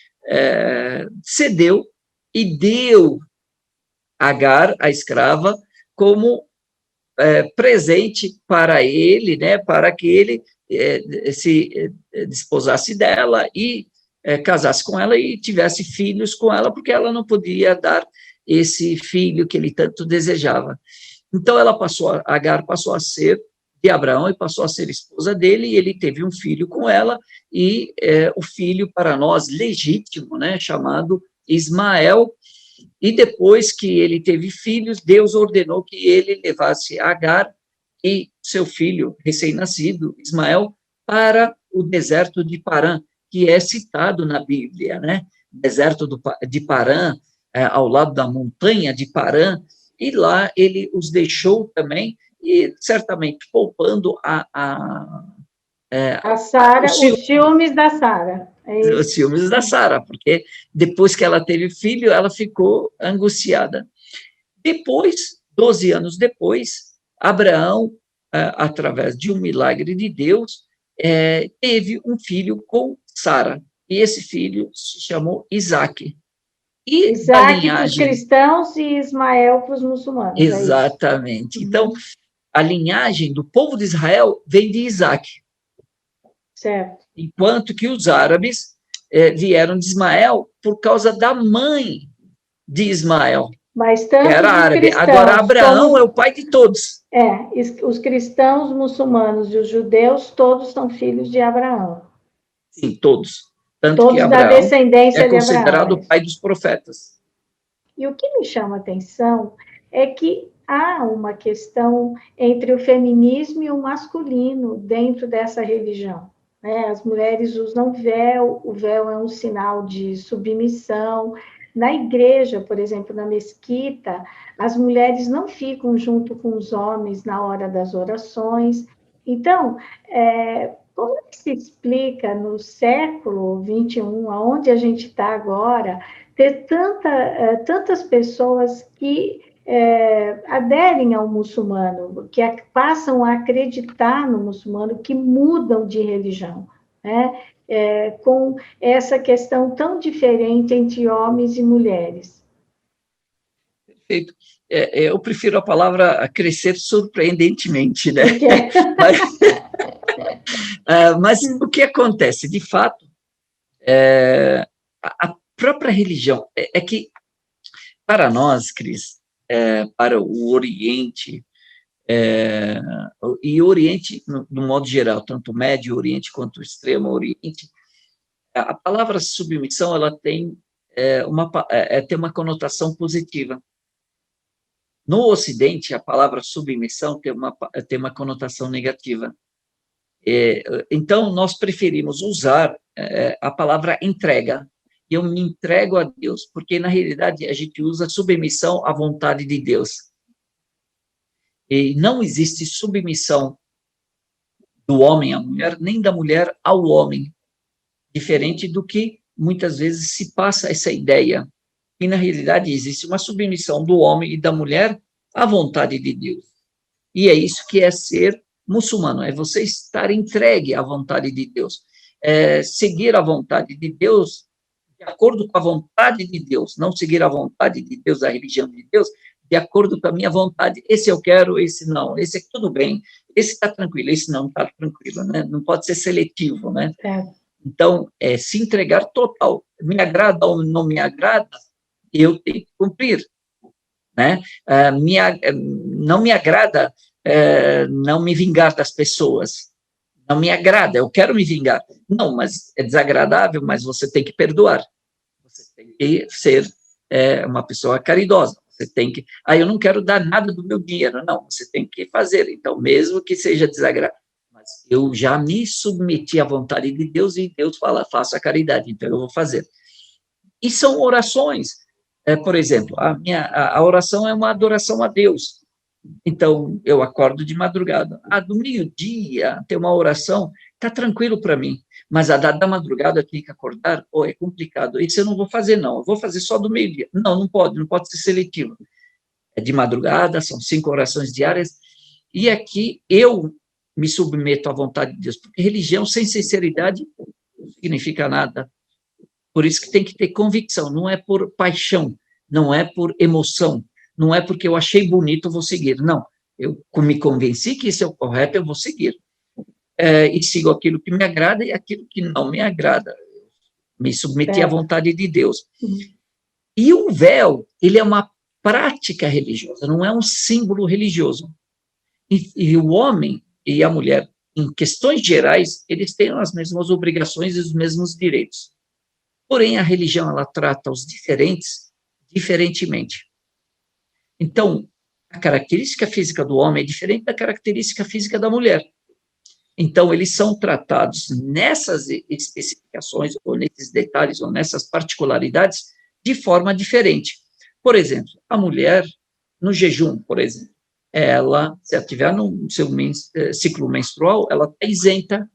Speaker 2: cedeu e deu Agar, a escrava, como presente para ele, né, para que ele se desposasse dela e casasse com ela e tivesse filhos com ela, porque ela não podia dar esse filho que ele tanto desejava. Então, Agar passou a ser de Abraão e passou a ser esposa dele, e ele teve um filho com ela, e o filho, para nós, legítimo, né, chamado Ismael. E depois que ele teve filhos, Deus ordenou que ele levasse Agar e seu filho recém-nascido, Ismael, para o deserto de Parã, que é citado na Bíblia, né? Deserto de Parã, ao lado da montanha de Parã, e lá ele os deixou também, e certamente poupando
Speaker 1: A Sara,
Speaker 2: os
Speaker 1: os ciúmes da Sara.
Speaker 2: os ciúmes da Sara, porque depois que ela teve filho, ela ficou angustiada. Depois, 12 anos depois, Abraão, através de um milagre de Deus, teve um filho com Sara, e esse filho se chamou Isaac. E da
Speaker 1: Isaac para os
Speaker 2: linhagem...
Speaker 1: cristãos e Ismael para os muçulmanos.
Speaker 2: Exatamente. Então, a linhagem do povo de Israel vem de Isaac.
Speaker 1: Certo.
Speaker 2: Enquanto que os árabes vieram de Ismael por causa da mãe de Ismael,
Speaker 1: Mas tanto
Speaker 2: que era árabe. Agora, Abraão é o pai de todos.
Speaker 1: Os cristãos, muçulmanos e os judeus, todos são filhos de Abraão.
Speaker 2: Sim, todos. Tanto
Speaker 1: todos
Speaker 2: que Abraão
Speaker 1: da descendência
Speaker 2: é considerado o pai dos profetas.
Speaker 1: E o que me chama a atenção é que há uma questão entre o feminismo e o masculino dentro dessa religião. Né? As mulheres usam véu, o véu é um sinal de submissão, Na igreja, por exemplo, na mesquita, as mulheres não ficam junto com os homens na hora das orações. Então, como é que se explica no século XXI, aonde a gente está agora, ter tantas pessoas que aderem ao muçulmano, que passam a acreditar no muçulmano, que mudam de religião, né? Com essa questão tão diferente entre homens e mulheres.
Speaker 2: Perfeito. Eu prefiro a palavra crescer surpreendentemente, né? Mas o que acontece? De fato, a própria religião, é que, para nós, Cris, para o Oriente, e o Oriente, no modo geral, tanto o Médio Oriente quanto o Extremo Oriente, a palavra submissão, ela tem, tem uma conotação positiva. No Ocidente, a palavra submissão tem uma conotação negativa. Então, nós preferimos usar a palavra entrega. Eu me entrego a Deus, porque, na realidade, a gente usa submissão à vontade de Deus. E não existe submissão do homem à mulher, nem da mulher ao homem, diferente do que muitas vezes se passa essa ideia. E, na realidade, existe uma submissão do homem e da mulher à vontade de Deus. E é isso que é ser muçulmano, é você estar entregue à vontade de Deus, seguir a vontade de Deus de acordo com a vontade de Deus, não seguir a vontade de Deus, a religião de Deus, de acordo com a minha vontade. Esse eu quero, esse não, esse é tudo bem, esse está tranquilo, esse não está tranquilo, né? Não pode ser seletivo, né? Então, se entregar total. Me agrada ou não me agrada, eu tenho que cumprir, né? Não me agrada não me vingar das pessoas. Não me agrada, eu quero me vingar. Não, mas é desagradável, mas você tem que perdoar. Você tem que ser uma pessoa caridosa. Você tem que... eu não quero dar nada do meu dinheiro. Não, você tem que fazer. Então, mesmo que seja desagradável, mas eu já me submeti à vontade de Deus e Deus fala, faça a caridade, então eu vou fazer. E são orações. Por exemplo, a oração é uma adoração a Deus. Então, eu acordo de madrugada. Do meio-dia, tem uma oração, está tranquilo para mim. Mas a da madrugada eu tenho que acordar, é complicado. Isso eu não vou fazer, não. Eu vou fazer só do meio-dia. Não pode ser seletivo. É de madrugada, são 5 orações diárias. E aqui eu me submeto à vontade de Deus. Porque religião sem sinceridade não significa nada. Por isso que tem que ter convicção. Não é por paixão, não é por emoção. Não é porque eu achei bonito, eu vou seguir. Não, eu me convenci que isso é o correto, eu vou seguir. E sigo aquilo que me agrada e aquilo que não me agrada. Me submeti à vontade de Deus. E o véu, ele é uma prática religiosa, não é um símbolo religioso. E o homem e a mulher, em questões gerais, eles têm as mesmas obrigações e os mesmos direitos. Porém, a religião, ela trata os diferentes diferentemente. Então, a característica física do homem é diferente da característica física da mulher. Então, eles são tratados nessas especificações, ou nesses detalhes, ou nessas particularidades, de forma diferente. Por exemplo, a mulher, no jejum, por exemplo, se ela estiver no seu ciclo menstrual, ela está isenta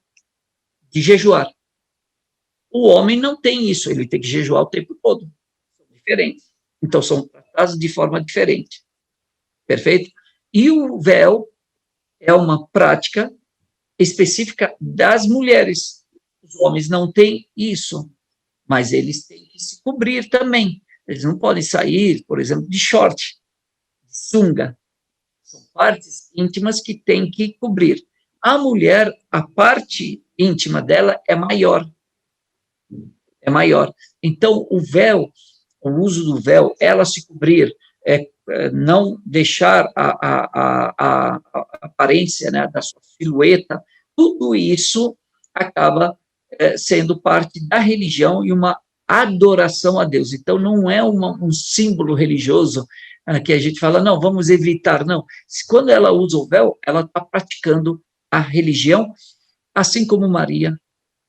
Speaker 2: de jejuar. O homem não tem isso, ele tem que jejuar o tempo todo. São diferentes. Então, são tratados de forma diferente. Perfeito? E o véu é uma prática específica das mulheres. Os homens não têm isso, mas eles têm que se cobrir também. Eles não podem sair, por exemplo, de short, de sunga. São partes íntimas que têm que cobrir. A mulher, a parte íntima dela é maior. É maior. Então, o véu, o uso do véu, ela se cobrir, não deixar a aparência, né, da sua silhueta, tudo isso acaba sendo parte da religião e uma adoração a Deus. Então, não é um símbolo religioso que a gente fala, não, vamos evitar, não. Quando ela usa o véu, ela está praticando a religião, assim como Maria,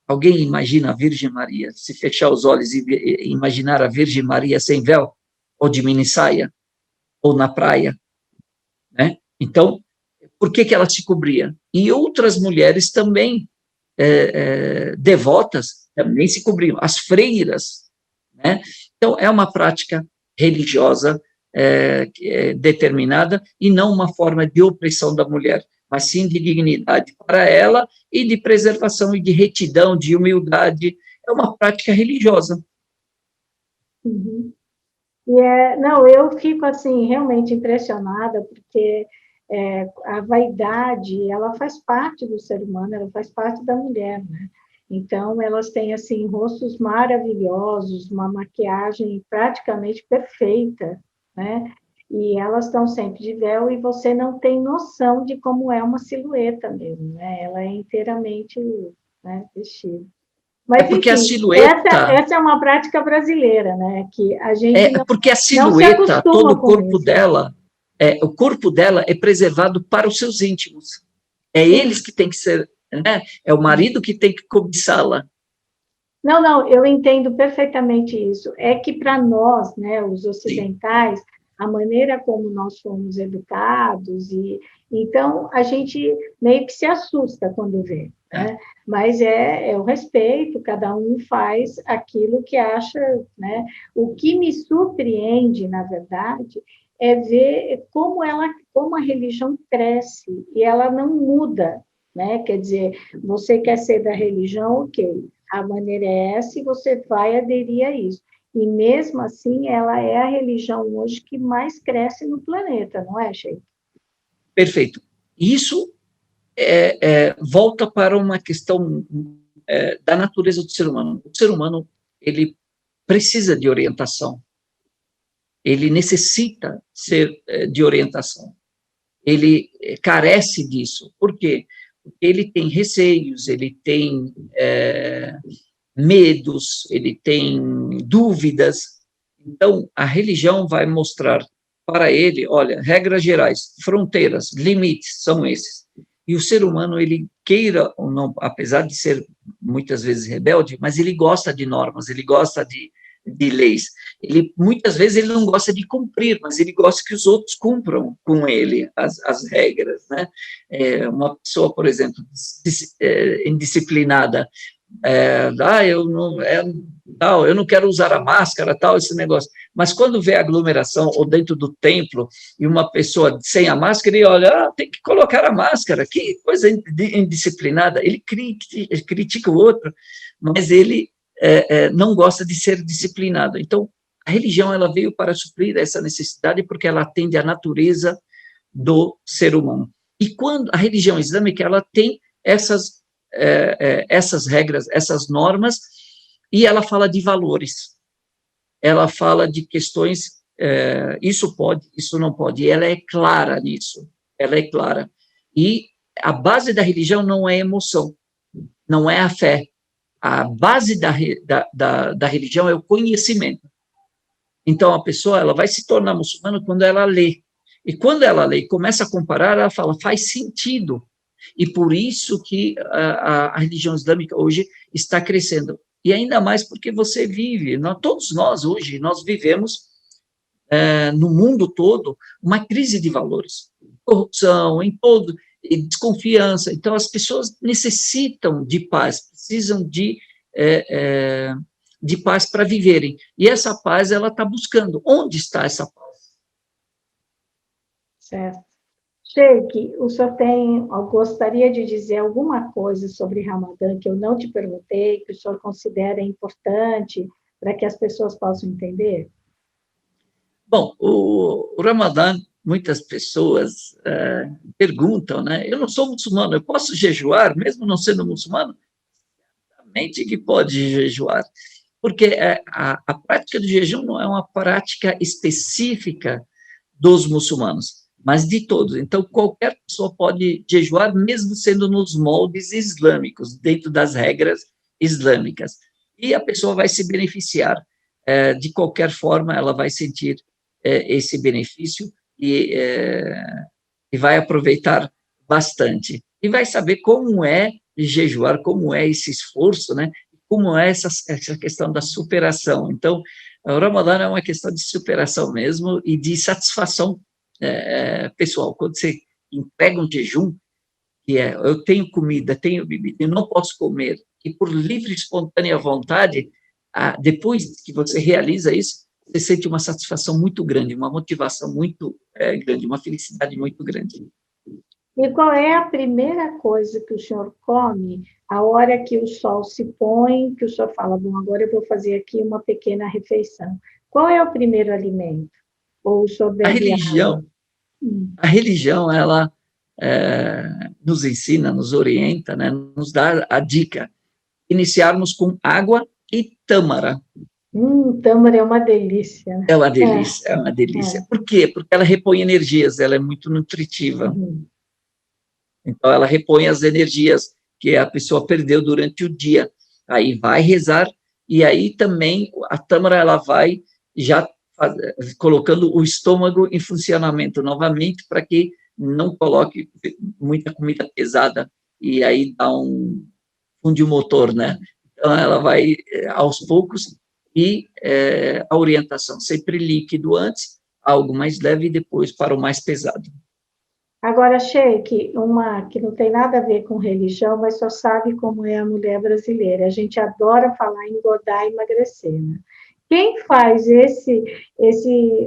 Speaker 2: Alguém imagina a Virgem Maria, se fechar os olhos e imaginar a Virgem Maria sem véu, ou de mini saia, ou na praia, né? Então, por que ela se cobria? E outras mulheres também, devotas, também se cobriam, as freiras, né? Então, é uma prática religiosa determinada e não uma forma de opressão da mulher, mas sim de dignidade para ela e de preservação e de retidão, de humildade. É uma prática religiosa.
Speaker 1: Uhum. Não, eu fico assim realmente impressionada porque a vaidade, ela faz parte do ser humano, ela faz parte da mulher, né? Então, elas têm assim rostos maravilhosos, uma maquiagem praticamente perfeita, né? E elas estão sempre de véu e você não tem noção de como é uma silhueta mesmo, né? Ela é inteiramente, né, vestida.
Speaker 2: É
Speaker 1: Mas,
Speaker 2: porque a
Speaker 1: enfim, essa,
Speaker 2: silhueta
Speaker 1: essa é uma prática brasileira, né? Que a gente
Speaker 2: porque a
Speaker 1: não se
Speaker 2: silhueta, todo
Speaker 1: acostuma
Speaker 2: o
Speaker 1: com
Speaker 2: corpo
Speaker 1: isso.
Speaker 2: dela, o corpo dela é preservado para os seus íntimos. É
Speaker 1: Sim.
Speaker 2: eles que têm que ser, né? É o marido que tem que cobiçá-la.
Speaker 1: Não, não, eu entendo perfeitamente isso. É que para nós, né, os
Speaker 2: Sim.
Speaker 1: ocidentais, a maneira como nós fomos educados, e então a gente meio que se assusta quando vê,
Speaker 2: É.
Speaker 1: né? Mas é o respeito, cada um faz aquilo que acha, né? O que me surpreende, na verdade, é ver como a religião cresce e ela não muda, né? Quer dizer, você quer ser da religião, ok, a maneira é essa e você vai aderir a isso. E mesmo assim, ela é a religião hoje que mais cresce no planeta, não é, Sheik?
Speaker 2: Perfeito. Isso volta para uma questão da natureza do ser humano. O ser humano, ele precisa de orientação. Ele necessita ser de orientação. Ele carece disso. Por quê? Porque ele tem receios, ele tem medos, ele tem dúvidas. Então, a religião vai mostrar para ele, olha, regras gerais, fronteiras, limites são esses. E o ser humano, ele queira ou não, apesar de ser muitas vezes rebelde, mas ele gosta de normas, ele gosta de leis. Ele muitas vezes ele não gosta de cumprir, mas ele gosta que os outros cumpram com ele as regras, né? Uma pessoa, por exemplo, indisciplinada, eu não quero usar a máscara, tal, esse negócio. Mas quando vê aglomeração ou dentro do templo e uma pessoa sem a máscara, ele olha, tem que colocar a máscara, que coisa indisciplinada. Ele critica o outro, mas ele não gosta de ser disciplinado. Então, a religião ela veio para suprir essa necessidade porque ela atende à natureza do ser humano. E quando a religião islâmica ela tem essas regras, essas normas, e ela fala de valores, ela fala de questões, isso pode, isso não pode, e ela é clara nisso, ela é clara. E a base da religião não é emoção, não é a fé, a base da religião é o conhecimento. Então, a pessoa ela vai se tornar muçulmana quando ela lê. E quando ela lê e começa a comparar, ela fala, faz sentido. E por isso que a religião islâmica hoje está crescendo. E ainda mais porque você vive, todos nós hoje, nós vivemos no mundo todo uma crise de valores. Corrupção, em todo, desconfiança. Então, as pessoas necessitam de paz, precisam de paz para viverem. E essa paz, ela está buscando. Onde está essa paz?
Speaker 1: Certo. Sheik, o senhor gostaria de dizer alguma coisa sobre Ramadã que eu não te perguntei, que o senhor considera importante para que as pessoas possam entender?
Speaker 2: Bom, o Ramadã, muitas pessoas perguntam, né? Eu não sou muçulmano, eu posso jejuar, mesmo não sendo muçulmano? Certamente que pode jejuar, porque a prática do jejum não é uma prática específica dos muçulmanos, mas de todos. Então, qualquer pessoa pode jejuar, mesmo sendo nos moldes islâmicos, dentro das regras islâmicas. E a pessoa vai se beneficiar. De qualquer forma, ela vai sentir esse benefício e vai aproveitar bastante. E vai saber como é jejuar, como é esse esforço, né? Como é essa questão da superação. Então, o Ramadã é uma questão de superação mesmo e de satisfação pessoal. Quando você entrega um jejum, que é, eu tenho comida, tenho bebida, eu não posso comer, e por livre e espontânea vontade, depois que você realiza isso, você sente uma satisfação muito grande, uma motivação muito grande, uma felicidade muito grande.
Speaker 1: E qual é a primeira coisa que o senhor come a hora que o sol se põe, que o senhor fala, bom, agora eu vou fazer aqui uma pequena refeição? Qual é o primeiro alimento? Ou o senhor
Speaker 2: A
Speaker 1: bebe água?
Speaker 2: religião, a religião, ela nos ensina, nos orienta, né, nos dá a dica, iniciarmos com água e tâmara.
Speaker 1: Tâmara é uma delícia, né?
Speaker 2: É uma delícia, é uma delícia. Por quê? Porque ela repõe energias, ela é muito nutritiva.
Speaker 1: Uhum.
Speaker 2: Então, ela repõe as energias que a pessoa perdeu durante o dia. Aí vai rezar, e aí também a tâmara, ela vai já colocando o estômago em funcionamento novamente, para que não coloque muita comida pesada, e aí dá funde o motor, né? Então, ela vai aos poucos, e a orientação sempre líquido antes, algo mais leve, e depois para o mais pesado.
Speaker 1: Agora, Sheik, uma que não tem nada a ver com religião, mas só sabe como é a mulher brasileira. A gente adora falar em engordar e emagrecer, né? Quem faz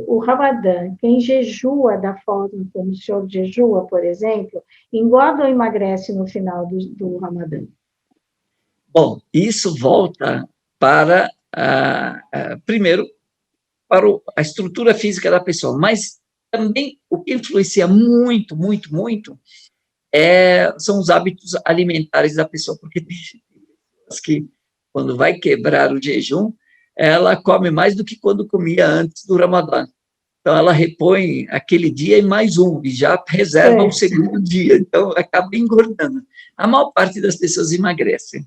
Speaker 1: o Ramadã, quem jejua da forma como o senhor jejua, por exemplo, engorda ou emagrece no final do Ramadã?
Speaker 2: Bom, isso volta para, primeiro, para a estrutura física da pessoa, mas também o que influencia muito, muito, muito são os hábitos alimentares da pessoa, porque tem pessoas que, quando vai quebrar o jejum, ela come mais do que quando comia antes do Ramadã. Então, ela repõe aquele dia e mais um, e já reserva o segundo dia, então acaba engordando. A maior parte das pessoas emagrece.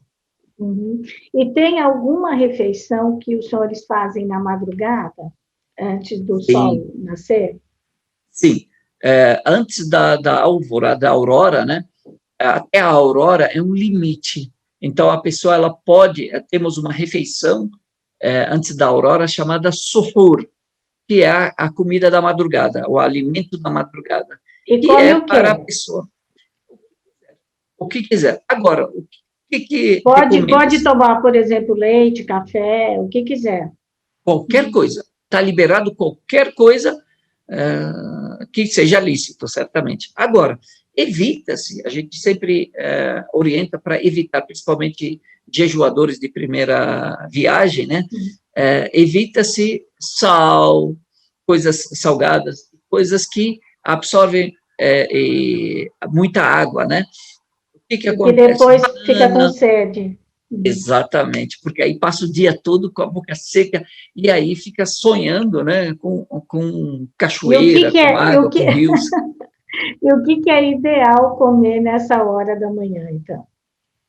Speaker 1: Uhum. E tem alguma refeição que os senhores fazem na madrugada, antes do
Speaker 2: Sim,
Speaker 1: sol nascer?
Speaker 2: sim. Antes da alvorada, da aurora, né? Até a aurora é um limite. Então, a pessoa, ela pode, temos uma refeição antes da aurora chamada suhoor, que é a comida da madrugada, o alimento da madrugada,
Speaker 1: E
Speaker 2: que
Speaker 1: come
Speaker 2: é
Speaker 1: o quê?
Speaker 2: para a pessoa o que quiser. Agora, o que
Speaker 1: Pode
Speaker 2: recomenda-se?
Speaker 1: tomar, por exemplo, leite, café, o que quiser.
Speaker 2: Qualquer coisa. Está liberado qualquer coisa que seja lícito, certamente. Agora, evita-se, a gente sempre orienta para evitar, principalmente jejuadores de primeira viagem, né? Evita-se sal, coisas salgadas, coisas que absorvem muita água, né? O que
Speaker 1: Porque
Speaker 2: acontece?
Speaker 1: depois fica com
Speaker 2: Banana,
Speaker 1: sede.
Speaker 2: exatamente, porque aí passa o dia todo com a boca seca, e aí fica sonhando, né, com
Speaker 1: E o que
Speaker 2: cachoeira,
Speaker 1: que
Speaker 2: com
Speaker 1: é,
Speaker 2: água, com rios.
Speaker 1: e o que que é ideal comer nessa hora da manhã, então?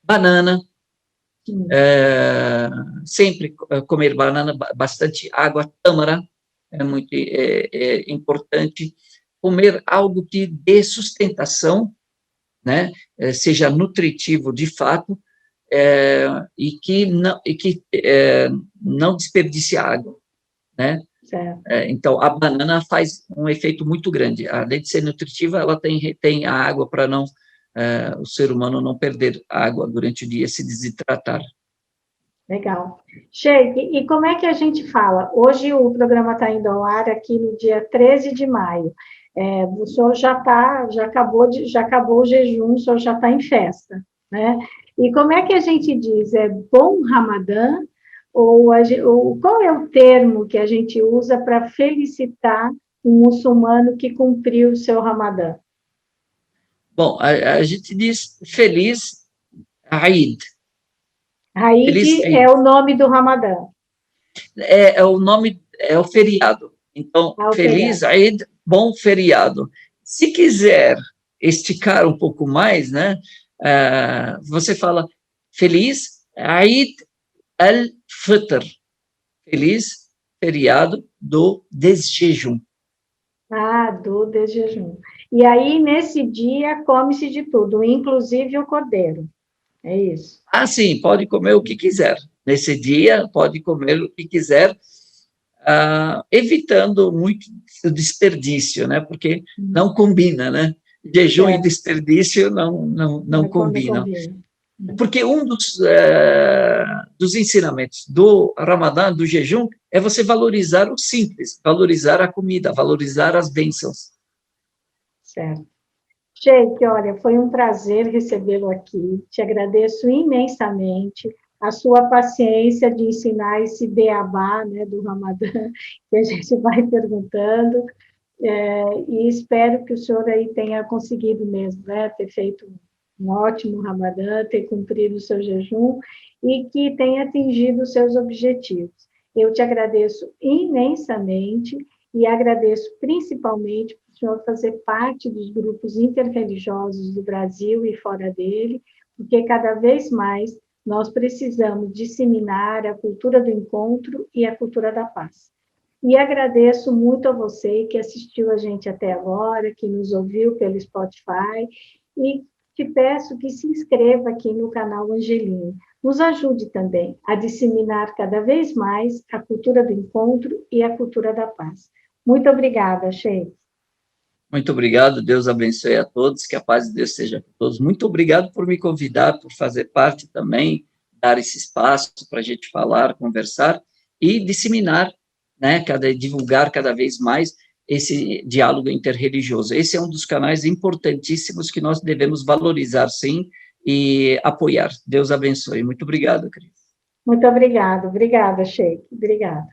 Speaker 2: Banana,
Speaker 1: Hum,
Speaker 2: sempre comer banana, bastante água, tâmara, é muito importante. Comer algo que dê sustentação, né, seja nutritivo de fato, e que não desperdice água, né?
Speaker 1: certo.
Speaker 2: Então, a banana faz um efeito muito grande. Além de ser nutritiva, ela retém a água para não o ser humano não perder água durante o dia, se desidratar.
Speaker 1: Legal. Sheik, e como é que a gente fala? Hoje o programa está indo ao ar aqui no dia 13 de maio. O senhor já acabou o jejum, o senhor já está em festa, né? E como é que a gente diz? É bom Ramadã? Ou qual é o termo que a gente usa para felicitar um muçulmano que cumpriu o seu Ramadã?
Speaker 2: Bom, a gente diz feliz Eid.
Speaker 1: Eid
Speaker 2: Feliz
Speaker 1: é
Speaker 2: Eid.
Speaker 1: o nome do Ramadã.
Speaker 2: É o nome, é o feriado. Então,
Speaker 1: Ah, o
Speaker 2: feliz
Speaker 1: feriado.
Speaker 2: Eid, bom feriado. Se quiser esticar um pouco mais, né, você fala feliz Eid al-Fitr, feliz feriado do desjejum.
Speaker 1: Ah, do de jejum. E aí, nesse dia, come-se de tudo, inclusive o cordeiro. É isso.
Speaker 2: Ah, sim, pode comer o que quiser. Nesse dia, pode comer o que quiser, evitando muito o desperdício, né? Porque não combina, né? Jejum e
Speaker 1: Certo.
Speaker 2: desperdício não
Speaker 1: Quando
Speaker 2: combinam.
Speaker 1: combina.
Speaker 2: Porque um dos ensinamentos do Ramadã, do jejum, é você valorizar o simples, valorizar a comida, valorizar as bênçãos.
Speaker 1: Certo. Sheik, olha, foi um prazer recebê-lo aqui. Te agradeço imensamente a sua paciência de ensinar esse beabá, né, do Ramadã, que a gente vai perguntando. E espero que o senhor aí tenha conseguido mesmo, né, ter feito um ótimo Ramadã, ter cumprido o seu jejum e que tenha atingido os seus objetivos. Eu te agradeço imensamente e agradeço principalmente por o senhor fazer parte dos grupos interreligiosos do Brasil e fora dele, porque cada vez mais nós precisamos disseminar a cultura do encontro e a cultura da paz. E agradeço muito a você que assistiu a gente até agora, que nos ouviu pelo Spotify, e te peço que se inscreva aqui no canal Angeline. Nos ajude também a disseminar cada vez mais a cultura do encontro e a cultura da paz. Muito obrigada, Sheik.
Speaker 2: Muito obrigado, Deus abençoe a todos, que a paz de Deus seja com todos. Muito obrigado por me convidar, por fazer parte também, dar esse espaço para a gente falar, conversar e disseminar, né, divulgar cada vez mais esse diálogo interreligioso. Esse é um dos canais importantíssimos que nós devemos valorizar, sim, e apoiar. Deus abençoe. Muito obrigado, Cris.
Speaker 1: Muito obrigada, Sheik. Obrigada.